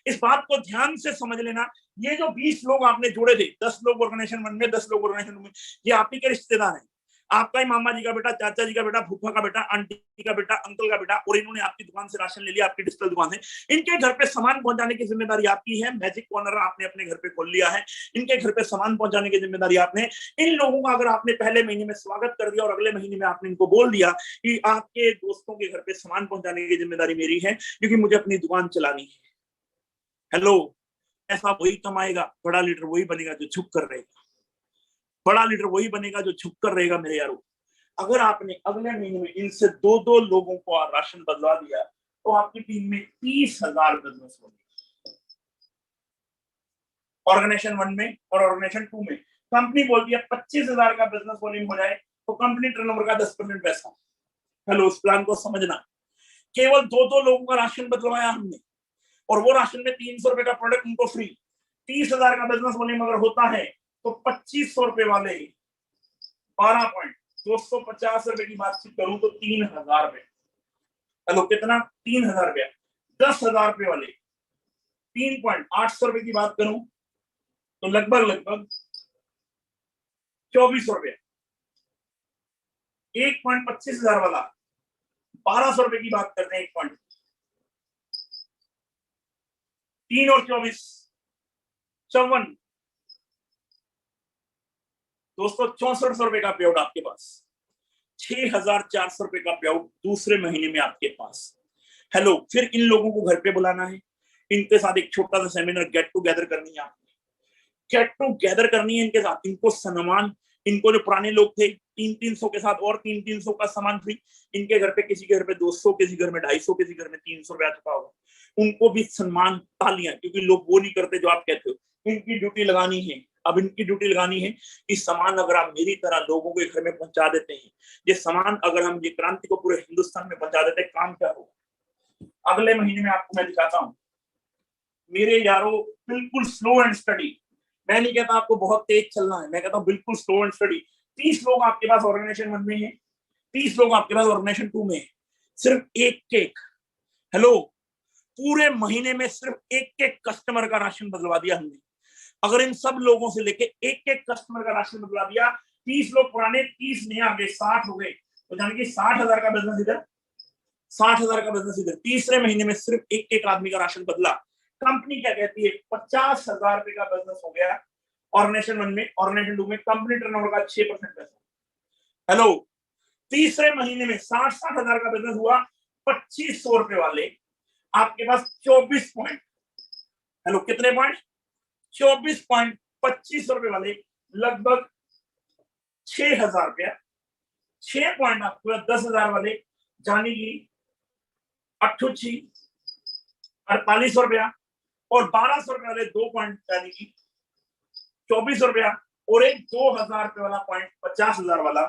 इस बात को ध्यान से समझ लेना। ये जो 20 लोग आपने जोड़े थे, 10 लोग ऑर्गेनाइजेशन 1 में, 10 लोग ऑर्गेनाइजेशन 2 में, ये आप ही के रिश्तेदार हैं। आपका ही मामा जी का बेटा, चाचा जी का बेटा, फूफा का बेटा, आंटी का बेटा, अंकल का बेटा, और इन्होंने आपकी दुकान से राशन ले लिया, आपकी डिजिटल दुकान से। इनके घर पे सामान पहुंचाने की जिम्मेदारी आपकी है। मैजिक कॉर्नर आपने अपने घर पे खोल लिया है, इनके घर पे सामान पहुंचाने की जिम्मेदारी आपने। इन लोगों का अगर आपने पहले महीने में स्वागत कर दिया और अगले महीने में आपने इनको बोल दिया कि आपके दोस्तों के घर पे सामान पहुंचाने की जिम्मेदारी मेरी है, क्योंकि मुझे अपनी दुकान चलानी है। हेलो, ऐसा वही कमाएगा, बड़ा लीडर वही बनेगा जो झुक कर रहेगा। बड़ा लीडर वही बनेगा जो झुक कर रहेगा मेरे यारों। अगर आपने अगले महीने में इनसे 2-2 लोगों को राशन बदलवा दिया तो आपकी टीम में 30,000 बिजनेस होंगे, ऑर्गेनाइजेशन 1 में और ऑर्गेनाइजेशन 2 में। कंपनी बोलती है 25,000 का बिजनेस वॉल्यूम हो जाए तो कंपनी टर्नओवर का 10% पैसा। हेलो, उस प्लान को समझना। केवल 2-2 लोगों का राशन बदलवाया हमने, और वो राशन में 300 रुपए का प्रोडक्ट उनको फ्री। 30,000 का बिजनेस वॉल्यूम अगर होता है तो 2500 रुपए वाले 12 पॉइंट 250 रुपए की बातचीत करूं तो 3,000 रुपए। हेलो, कितना? 3,000 रुपया। 10,000 रुपए वाले 3.800 रुपए की बात करूं तो लगभग 2400 रुपया। 1.25,000 वाला 1,200 रुपए की बात करते हैं। 1.3 और 24 54, दोस्तों 6400 रुपए का पे आउट आपके पास। 6,400 रुपए का पे आउट दूसरे महीने में आपके पास। हेलो, फिर इन लोगों को घर पे बुलाना है, इनके साथ एक छोटा सा सेमिनार गेट टूगेदर करनी है आपने। गेट टूगेदर करनी है इनके साथ, इनको सम्मान, इनको जो पुराने लोग थे 300-300 के साथ और 300-300 का सामान फ्री। इनके घर पे, किसी के घर पे 200, किसी घर में 250, किसी घर में 300 रुपया चुका होगा, उनको भी सम्मान, तालियां, क्योंकि लोग वो नहीं करते जो आप कहते हो। इनकी ड्यूटी लगानी है, अब इनकी ड्यूटी लगानी है कि सामान अगर आप मेरी तरह लोगों के घर में पहुंचा देते हैं, ये सामान अगर हम ये क्रांति को पूरे हिंदुस्तान में पहुंचा देते हैं, काम क्या होगा। अगले महीने में आपको मैं दिखाता हूं मेरे यारों। बिल्कुल स्लो एंड स्टडी। मैं नहीं कहता आपको बहुत तेज चलना है, मैं कहता हूं बिल्कुल स्लो एंड स्टडी। 30 लोग आपके पास ऑर्गेनाइजेशन 1 में है, 30 लोग आपके पास ऑर्गेनाइजेशन 2 में है। सिर्फ एक एक, हेलो, पूरे महीने में सिर्फ एक एक कस्टमर का राशन बदलवा दिया हमने। अगर इन सब लोगों से लेके एक एक कस्टमर का राशन बदलवा दिया, 30 लोग पुराने, 30 नए आ गए, 60 हो गए, तो जाने कि 60,000 का बिजनेस इधर, 60,000 का बिजनेस इधर। तीसरे महीने में सिर्फ एक एक आदमी का राशन बदला। कंपनी क्या कहती है? 50,000 रुपए का बिजनेस हो गया ऑर्गेनाइजेशन 1 में, ऑर्गेनाइजेशन 2 में, कंपनी टर्नओवर का 6% पैसा। हेलो, तीसरे महीने में 60,000 का बिजनेस हुआ, 2,500 रुपए वाले आपके पास 24 पॉइंट। हेलो, कितने पॉइंट? 24 पॉइंट। 2,500 रुपए वाले लगभग 6,000 रुपया। 6 पॉइंट आपको 10,000 वाले जाने की 48 रुपया, और 1,200 रुपए वाले 2 पॉइंट यानी कि 2,400 रुपया, और एक 2,000 रुपए वाला पॉइंट 50,000 वाला,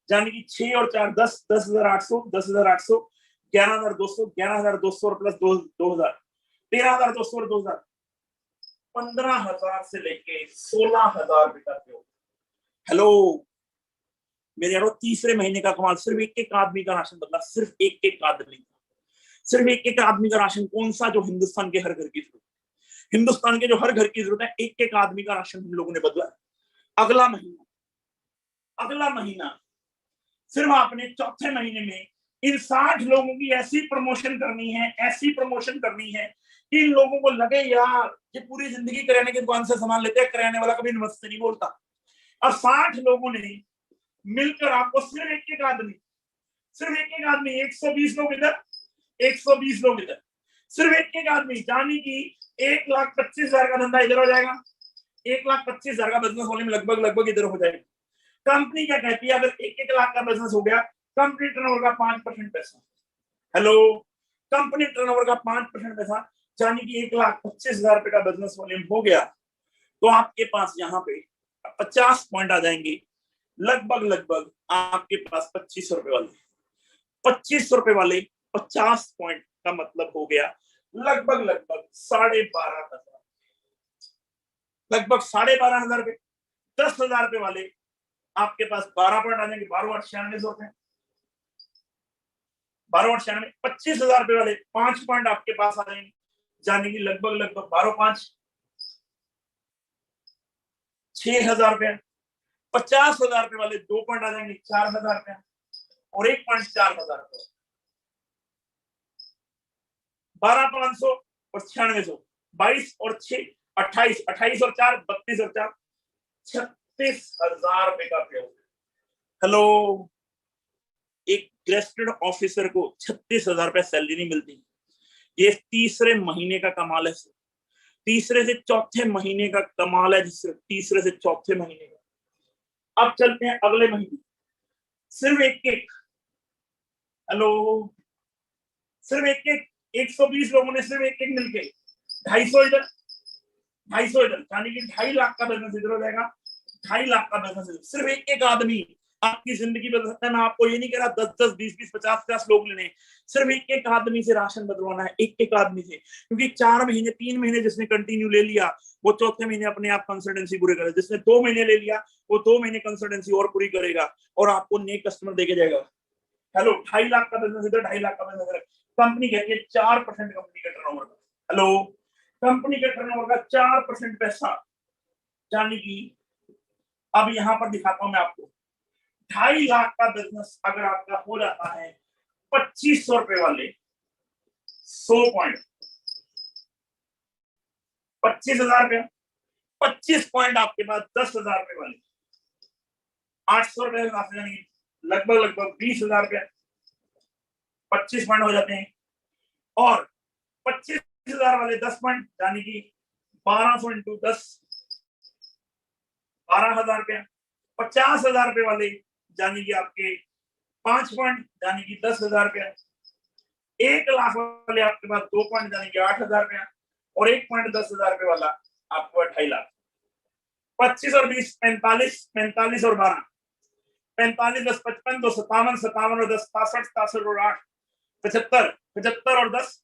यानी कि 6 और 4 10, 10,800, 10,800, 11,200, 11,200 प्लस 2,000, 13,200 और 2,000, 15,000 से लेके 16,000 रुपए तक। हेलो मेरे यारों, तीसरे महीने का कमाल सिर्फ एक एक आदमी का राशन बदला, सिर्फ एक एक आदमी, सिर्फ एक एक आदमी का राशन। कौन सा? जो हिंदुस्तान के हर घर की जरूरत, हिंदुस्तान के जो हर घर की जरूरत है, एक एक आदमी का राशन हम लोगों ने बदला। अगला महीना सिर्फ आपने चौथे महीने में इन 60 लोगों की ऐसी प्रमोशन करनी है, ऐसी प्रमोशन करनी है कि इन लोगों को लगे यार ये पूरी जिंदगी किराने की दुकान से सामान लेते हैं, किराने वाला कभी नमस्ते नहीं बोलता। और 60 लोगों ने मिलकर आपको सिर्फ एक एक आदमी, 120 लोग इधर, 120 लोग इधर, सिर्फ एक एक आदमी, यानी कि 1,25,000 का धंधा इधर हो जाएगा, 1,25,000 का बिजनेस होने में लगभग इधर हो जाएगा। कंपनी क्या कहती है? अगर 1-1 लाख का बिजनेस हो गया, कंपनी टर्नओवर का 5% पैसा। हेलो, कंपनी टर्नओवर का 5% पैसा, यानी कि 1,25,000 रुपए का बिजनेस वॉल्यूम हो गया, तो आपके पास यहाँ पे 50 पॉइंट आ जाएंगे। लगभग आपके पास 2,500 रुपए वाले, 2,500 रुपए वाले 50 पॉइंट का मतलब हो गया लगभग 12,500, लगभग 12,500 रुपए। 10,000 रुपए वाले आपके पास 12 पॉइंट आ जाएंगे, 12,96 होते हैं, 12,96। 25,000 रुपए वाले 5 पॉइंट आपके पास आ जाएंगे, जाने की लगभग 12,500, 6,000 रुपए। 50,000 वाले 2 पॉइंट आ जाएंगे 4,000 रुपया और 1 पॉइंट 4,000 रुपया, 12,500 और 9600, 22 और 6 28, 28 और 4 32 और 4 36,000 रुपए का प्रयोग। हेलो, एक गेस्टेड ऑफिसर को 36,000 रुपए सैलरी नहीं मिलती। ये तीसरे महीने का कमाल है, तीसरे से चौथे महीने का कमाल है, जिससे तीसरे से चौथे महीने का। अब चलते हैं अगले महीने, सिर्फ एक हेलो, सिर्फ एक 120 लोगों ने सिर्फ एक मिलके 250 इधर 250 इधर, यानी कि 2.5 लाख का बिजनेस इधर हो जाएगा, 2.5 लाख का बिजनेस सिर्फ एक आदमी आपकी जिंदगी बदल सकता है। मैं आपको ये नहीं कह रहा 10-10, 20-20, 50-50 लोग लेने, सिर्फ एक आदमी से राशन बदलवाना है, एक आदमी से। क्योंकि 4 महीने 3 महीने जिसने कंटिन्यू ले लिया वो चौथे महीने अपने आप कंसल्टेंसी पूरे करेगा, जिसने 2 महीने ले लिया वो 2 महीने कंसल्टेंसी और पूरी करेगा और आपको नए कस्टमर देके जाएगा। हेलो, 2.5 लाख का बिजनेस इधर, 2.5 लाख का बिजनेस इधर। कंपनी कहती है 4% कंपनी का टर्नओवर का। हेलो, कंपनी के टर्नओवर का 4% पैसा, यानी कि अब यहां पर दिखाता हूं मैं आपको, 2.5 लाख का बिजनेस अगर आपका हो जाता है 2500 रुपए वाले 100 पॉइंट, 25,000 रुपया, 25 पॉइंट आपके पास 10,000 रुपए वाले 800 रुपए, लगभग 20,000 रुपया 25 पॉइंट हो जाते हैं। और 25,000 वाले 10 पॉइंट, यानी कि 1200 इंटू 10 12,000 रुपया। 50,000 रुपए वाले यानी कि आपके 5 पॉइंट, यानी कि 10,000 रुपया। 1 लाख वाले आपके पास 2 पॉइंट, यानी कि 8,000 रुपया और 1 पॉइंट 10,000 रुपए वाला आपको 2.5 लाख। 25 और 20 45, 45 और 12 45, 10 55, 2 57, 57 और 10 66, 67 और 8 75, 75 और 10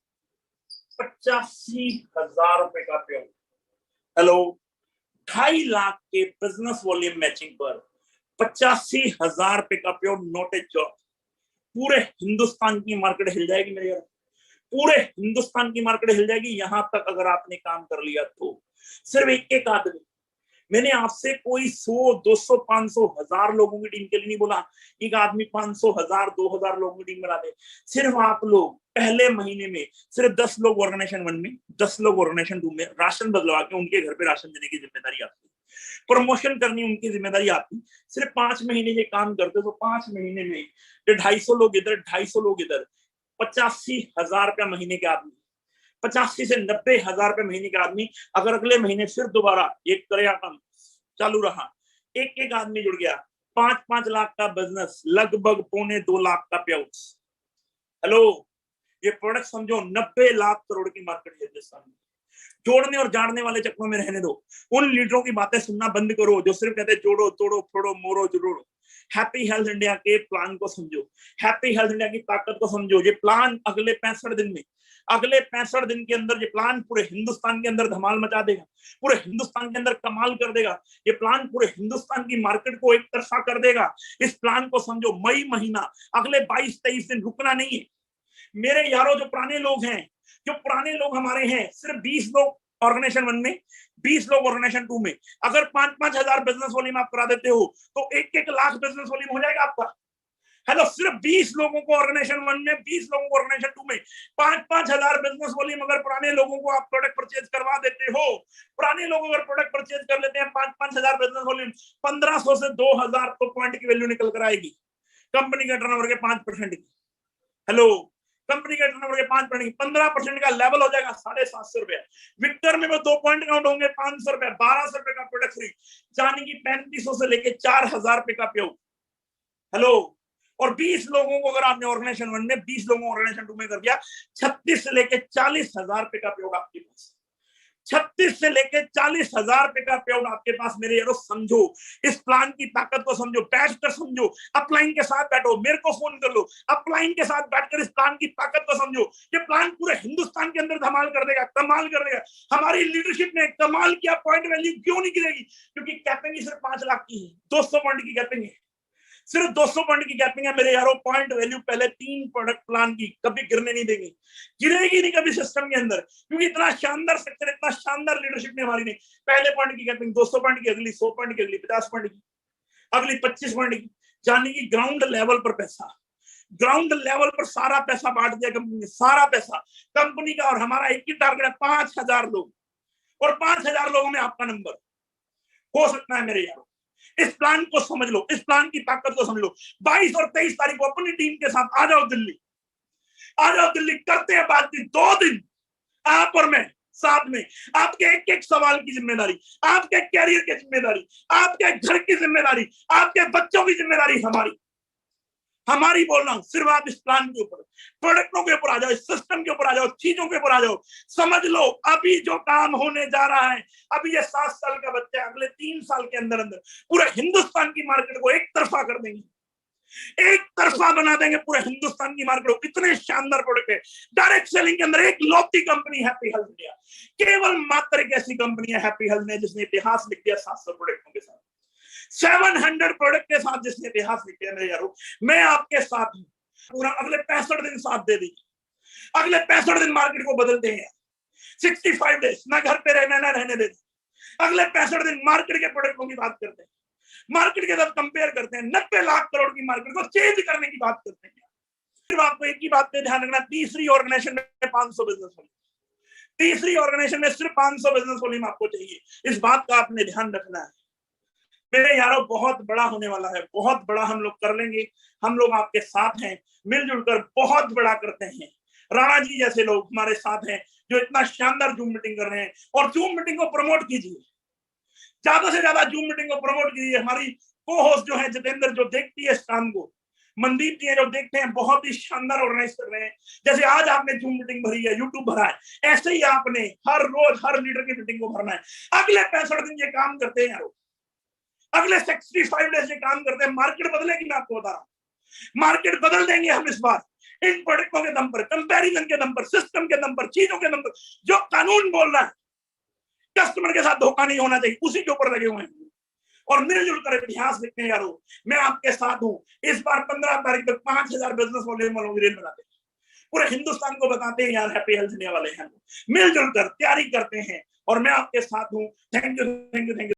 85,000 रुपए का प्रयोग। हेलो, 2.5 लाख के बिजनेस वॉल्यूम मैचिंग पर 85,000 रुपए का प्रयोग, नॉट ए जॉब। पूरे हिंदुस्तान की मार्केट हिल जाएगी मेरे यार, पूरे हिंदुस्तान की मार्केट हिल जाएगी यहां तक अगर आपने काम कर लिया तो। सिर्फ एक आदमी, मैंने आपसे कोई 100, 200, 500, 1000 लोगों की टीम के लिए नहीं बोला। एक आदमी 500, 1000, 2000 लोगों की टीम बना दे। सिर्फ आप लोग पहले महीने में सिर्फ 10 लोग ऑर्गेनाइजेशन 1 में, 10 लोग ऑर्गेनाइजेशन 2 में राशन बदलवा के उनके घर पे राशन देने की जिम्मेदारी आपकी, प्रमोशन करनी उनकी जिम्मेदारी आपकी। सिर्फ 5 महीने ये काम करते तो 5 महीने में 250 लोग इधर, 250 लोग इधर, 85,000 रुपया महीने के आदमी, 85 से 90,000 रुपए महीने का आदमी। अगर अगले महीने फिर दोबारा एक तरह काम चालू रहा, एक आदमी जुड़ गया, 5-5 लाख का बिजनेस, लगभग 1.25-2 लाख का पे आउट। हेलो, ये प्रोडक्ट समझो 90 लाख करोड़ की मार्केट है हिंदुस्तान में। जोड़ने और जाड़ने वाले चक्रों में रहने दो, उन लीडरों की बातें सुनना बंद करो जो सिर्फ कहते जोड़ो तोड़ो फोड़ो मोड़ो जोड़ो। हैप्पी हेल्थ इंडिया के प्लान को समझो, हैप्पी हेल्थ इंडिया की ताकत को समझो। ये प्लान अगले 65 दिन में, अगले 65 दिन के अंदर ये प्लान पूरे हिंदुस्तान के अंदर धमाल मचा देगा, पूरे हिंदुस्तान के अंदर कमाल कर देगा। ये प्लान पूरे हिंदुस्तान की मार्केट को एक तरफा कर देगा। इस प्लान को समझो, मई महीना अगले 22-23 दिन रुकना नहीं है मेरे यारों। जो पुराने लोग हैं, जो पुराने लोग हमारे हैं, सिर्फ 20 लोग ऑर्गेनाइजेशन 1 में, 20 लोग ऑर्गेनाइजेशन 2 में, अगर 5-5 हजार बिजनेस वॉल्यूम आप करा देते हो तो 1-1 लाख बिजनेस वॉल्यूम हो जाएगा आपका। हेलो, सिर्फ 20 लोगों को ऑर्गेनाइजेशन 1 में, 20 लोगों को ऑर्गेनाइजेशन 2 में, 5-5 हजार बिजनेस वॉल्यूम अगर पुराने लोगों को आप प्रोडक्ट परचेज करवा देते हो, पुराने लोग अगर प्रोडक्ट परचेज कर लेते हैं 5-5 हजार बिजनेस वॉल्यूम, 1500 से 2000 तो पॉइंट की वैल्यू निकल कर आएगी कंपनी के टर्नओवर के 5% की। हेलो, कंपनी के टर्नओवर के 5% 15% का लेवल हो जाएगा 750 रुपए। विक्टर में 2 पॉइंट काउंट होंगे 500 रुपए, 1200 रुपए का प्रोडक्ट फ्री, यानी कि 3500 से लेके 4000 रुपए का पे। हेलो, और 20 लोगों को अगर आपने ऑर्गेनाइजेशन 1 में, 20 लोगों को ऑर्गेनाइजेशन 2 में कर दिया, 36 से लेके 40,000 रुपए का पे आपके पास, 36 से लेके 40,000 रुपए का पे आपके पास। मेरे यारों समझो, इस प्लान की ताकत को समझो, बैठ कर समझो, अपलाइन के साथ बैठो, मेरे को फोन कर लो, अपलाइन के साथ बैठकर इस प्लान की ताकत को समझो। ये प्लान पूरे हिंदुस्तान के अंदर धमाल कर देगा, कमाल कर देगा। हमारी लीडरशिप ने कमाल किया, पॉइंट वैल्यू क्यों नहीं गिरेगी? क्योंकि कैपिंग सिर्फ 5 लाख की है, 200 पॉइंट की कैपिंग है, सिर्फ 200 पॉइंट की कैपिंग है मेरे यारों। पॉइंट वैल्यू पहले 3 प्रोडक्ट प्लान की कभी गिरने नहीं देगी, गिरेगी नहीं कभी सिस्टम के अंदर, क्योंकि इतना शानदार सेक्टर, इतना शानदार लीडरशिप ने हमारी ने। पहले पॉइंट की कैपिंग 200 पॉइंट की, अगली 100 पॉइंट की, अगली 50 पॉइंट की। अगली 25 मिनट की, यानी कि ग्राउंड लेवल पर पैसा, ग्राउंड लेवल पर सारा पैसा बांट दिया कंपनी ने, सारा पैसा कंपनी का। और हमारा एक ही टारगेट है 5000 लोग, और 5000 लोगों में आपका नंबर हो सकता है मेरे यारों। इस प्लान को समझ लो, इस प्लान की ताकत को समझ लो। 22 और 23 तारीख को अपनी टीम के साथ आ जाओ दिल्ली, आ जाओ दिल्ली, करते हैं बातचीत। 2 दिन आप और मैं साथ में, आपके एक एक सवाल की जिम्मेदारी, आपके कैरियर की जिम्मेदारी, आपके घर की जिम्मेदारी, आपके बच्चों की जिम्मेदारी हमारी बोल रहा हूं। सिर्फ आप इस प्लान के ऊपर, प्रोडक्टों के ऊपर आ जाओ, इस सिस्टम के ऊपर आ जाओ, चीजों के ऊपर आ जाओ। समझ लो अभी जो काम होने जा रहा है, अभी ये 7 साल का बच्चा अगले 3 साल के अंदर अंदर पूरे हिंदुस्तान की मार्केट को एक तरफा कर देंगे, एक तरफा बना देंगे पूरे हिंदुस्तान की मार्केट को। इतने शानदार प्रोडक्ट है। डायरेक्ट सेलिंग के अंदर एक लौती कंपनी हैप्पी हेल्थ इंडिया, केवल मात्र एक ऐसी कंपनी है हैप्पी हेल्थ ने जिसने इतिहास लिख दिया 700 प्रोडक्टों के साथ, 700 प्रोडक्ट के साथ जिसने इतिहास लिख दिया। मेरे यारों, मैं आपके साथ हूं। पूरा अगले 65 दिन साथ दे दीजिए, अगले 65 दिन मार्केट को बदलते हैं। 65 डेज ना घर पे रहना, ना रहने देते, अगले 65 दिन मार्केट के प्रोडक्टों की बात करते हैं, मार्केट के साथ कंपेयर करते हैं, 90 लाख करोड़ की मार्केट को चेंज करने की बात करते हैं। सिर्फ आपको एक ही बात पे ध्यान रखना, तीसरी ऑर्गेनाइजेशन में 500 बिजनेस वॉल्यूम, तीसरी ऑर्गेनाइजेशन में सिर्फ 500 बिजनेस वॉल्यूम आपको चाहिए। इस बात का आपने ध्यान रखना है मेरे यारों। बहुत बड़ा होने वाला है, बहुत बड़ा हम लोग कर लेंगे। हम लोग आपके साथ हैं, मिलजुल कर बहुत बड़ा करते हैं। राणा जी जैसे लोग हमारे साथ हैं जो इतना शानदार जूम मीटिंग कर रहे हैं, और जूम मीटिंग को प्रमोट कीजिए, ज्यादा से ज्यादा जूम मीटिंग को प्रमोट कीजिए। हमारी को होस्ट जो है जितेंद्र, जो देखती है इस काम को, मनदीप जी है जो देखते हैं, बहुत ही शानदार ऑर्गेनाइज कर रहे हैं। जैसे आज आपने जूम मीटिंग भरी है, यूट्यूब भरा है, ऐसे ही आपने हर रोज हर लीडर की मीटिंग को भरना है। अगले 65 दिन ये काम करते हैं यारो, अगले 65 डेज ये काम करते हैं। मार्केट बदलेगी, मैं आपको बता रहा हूं, मार्केट बदल देंगे हम इस बार, इन प्रोडक्टों के दम पर, कंपैरिजन के दम पर, सिस्टम के दम पर, चीजों के दम पर। जो कानून बोल रहा है कस्टमर के साथ धोखा नहीं होना चाहिए, उसी के ऊपर लगे हुए हैं, और मिलजुल कर इतिहास लिखते हैं यारो। मैं आपके साथ हूं। इस बार 15 तारीख तक 5000 बिजनेस वॉल्यूम वालों की रेल बनाते हैं, पूरे हिंदुस्तान को बताते हैं यार हैप्पी हेल्थ इंडिया वाले हैं। मिलजुल कर तैयारी करते हैं, और मैं आपके साथ हूं। Thank you, thank you, thank you.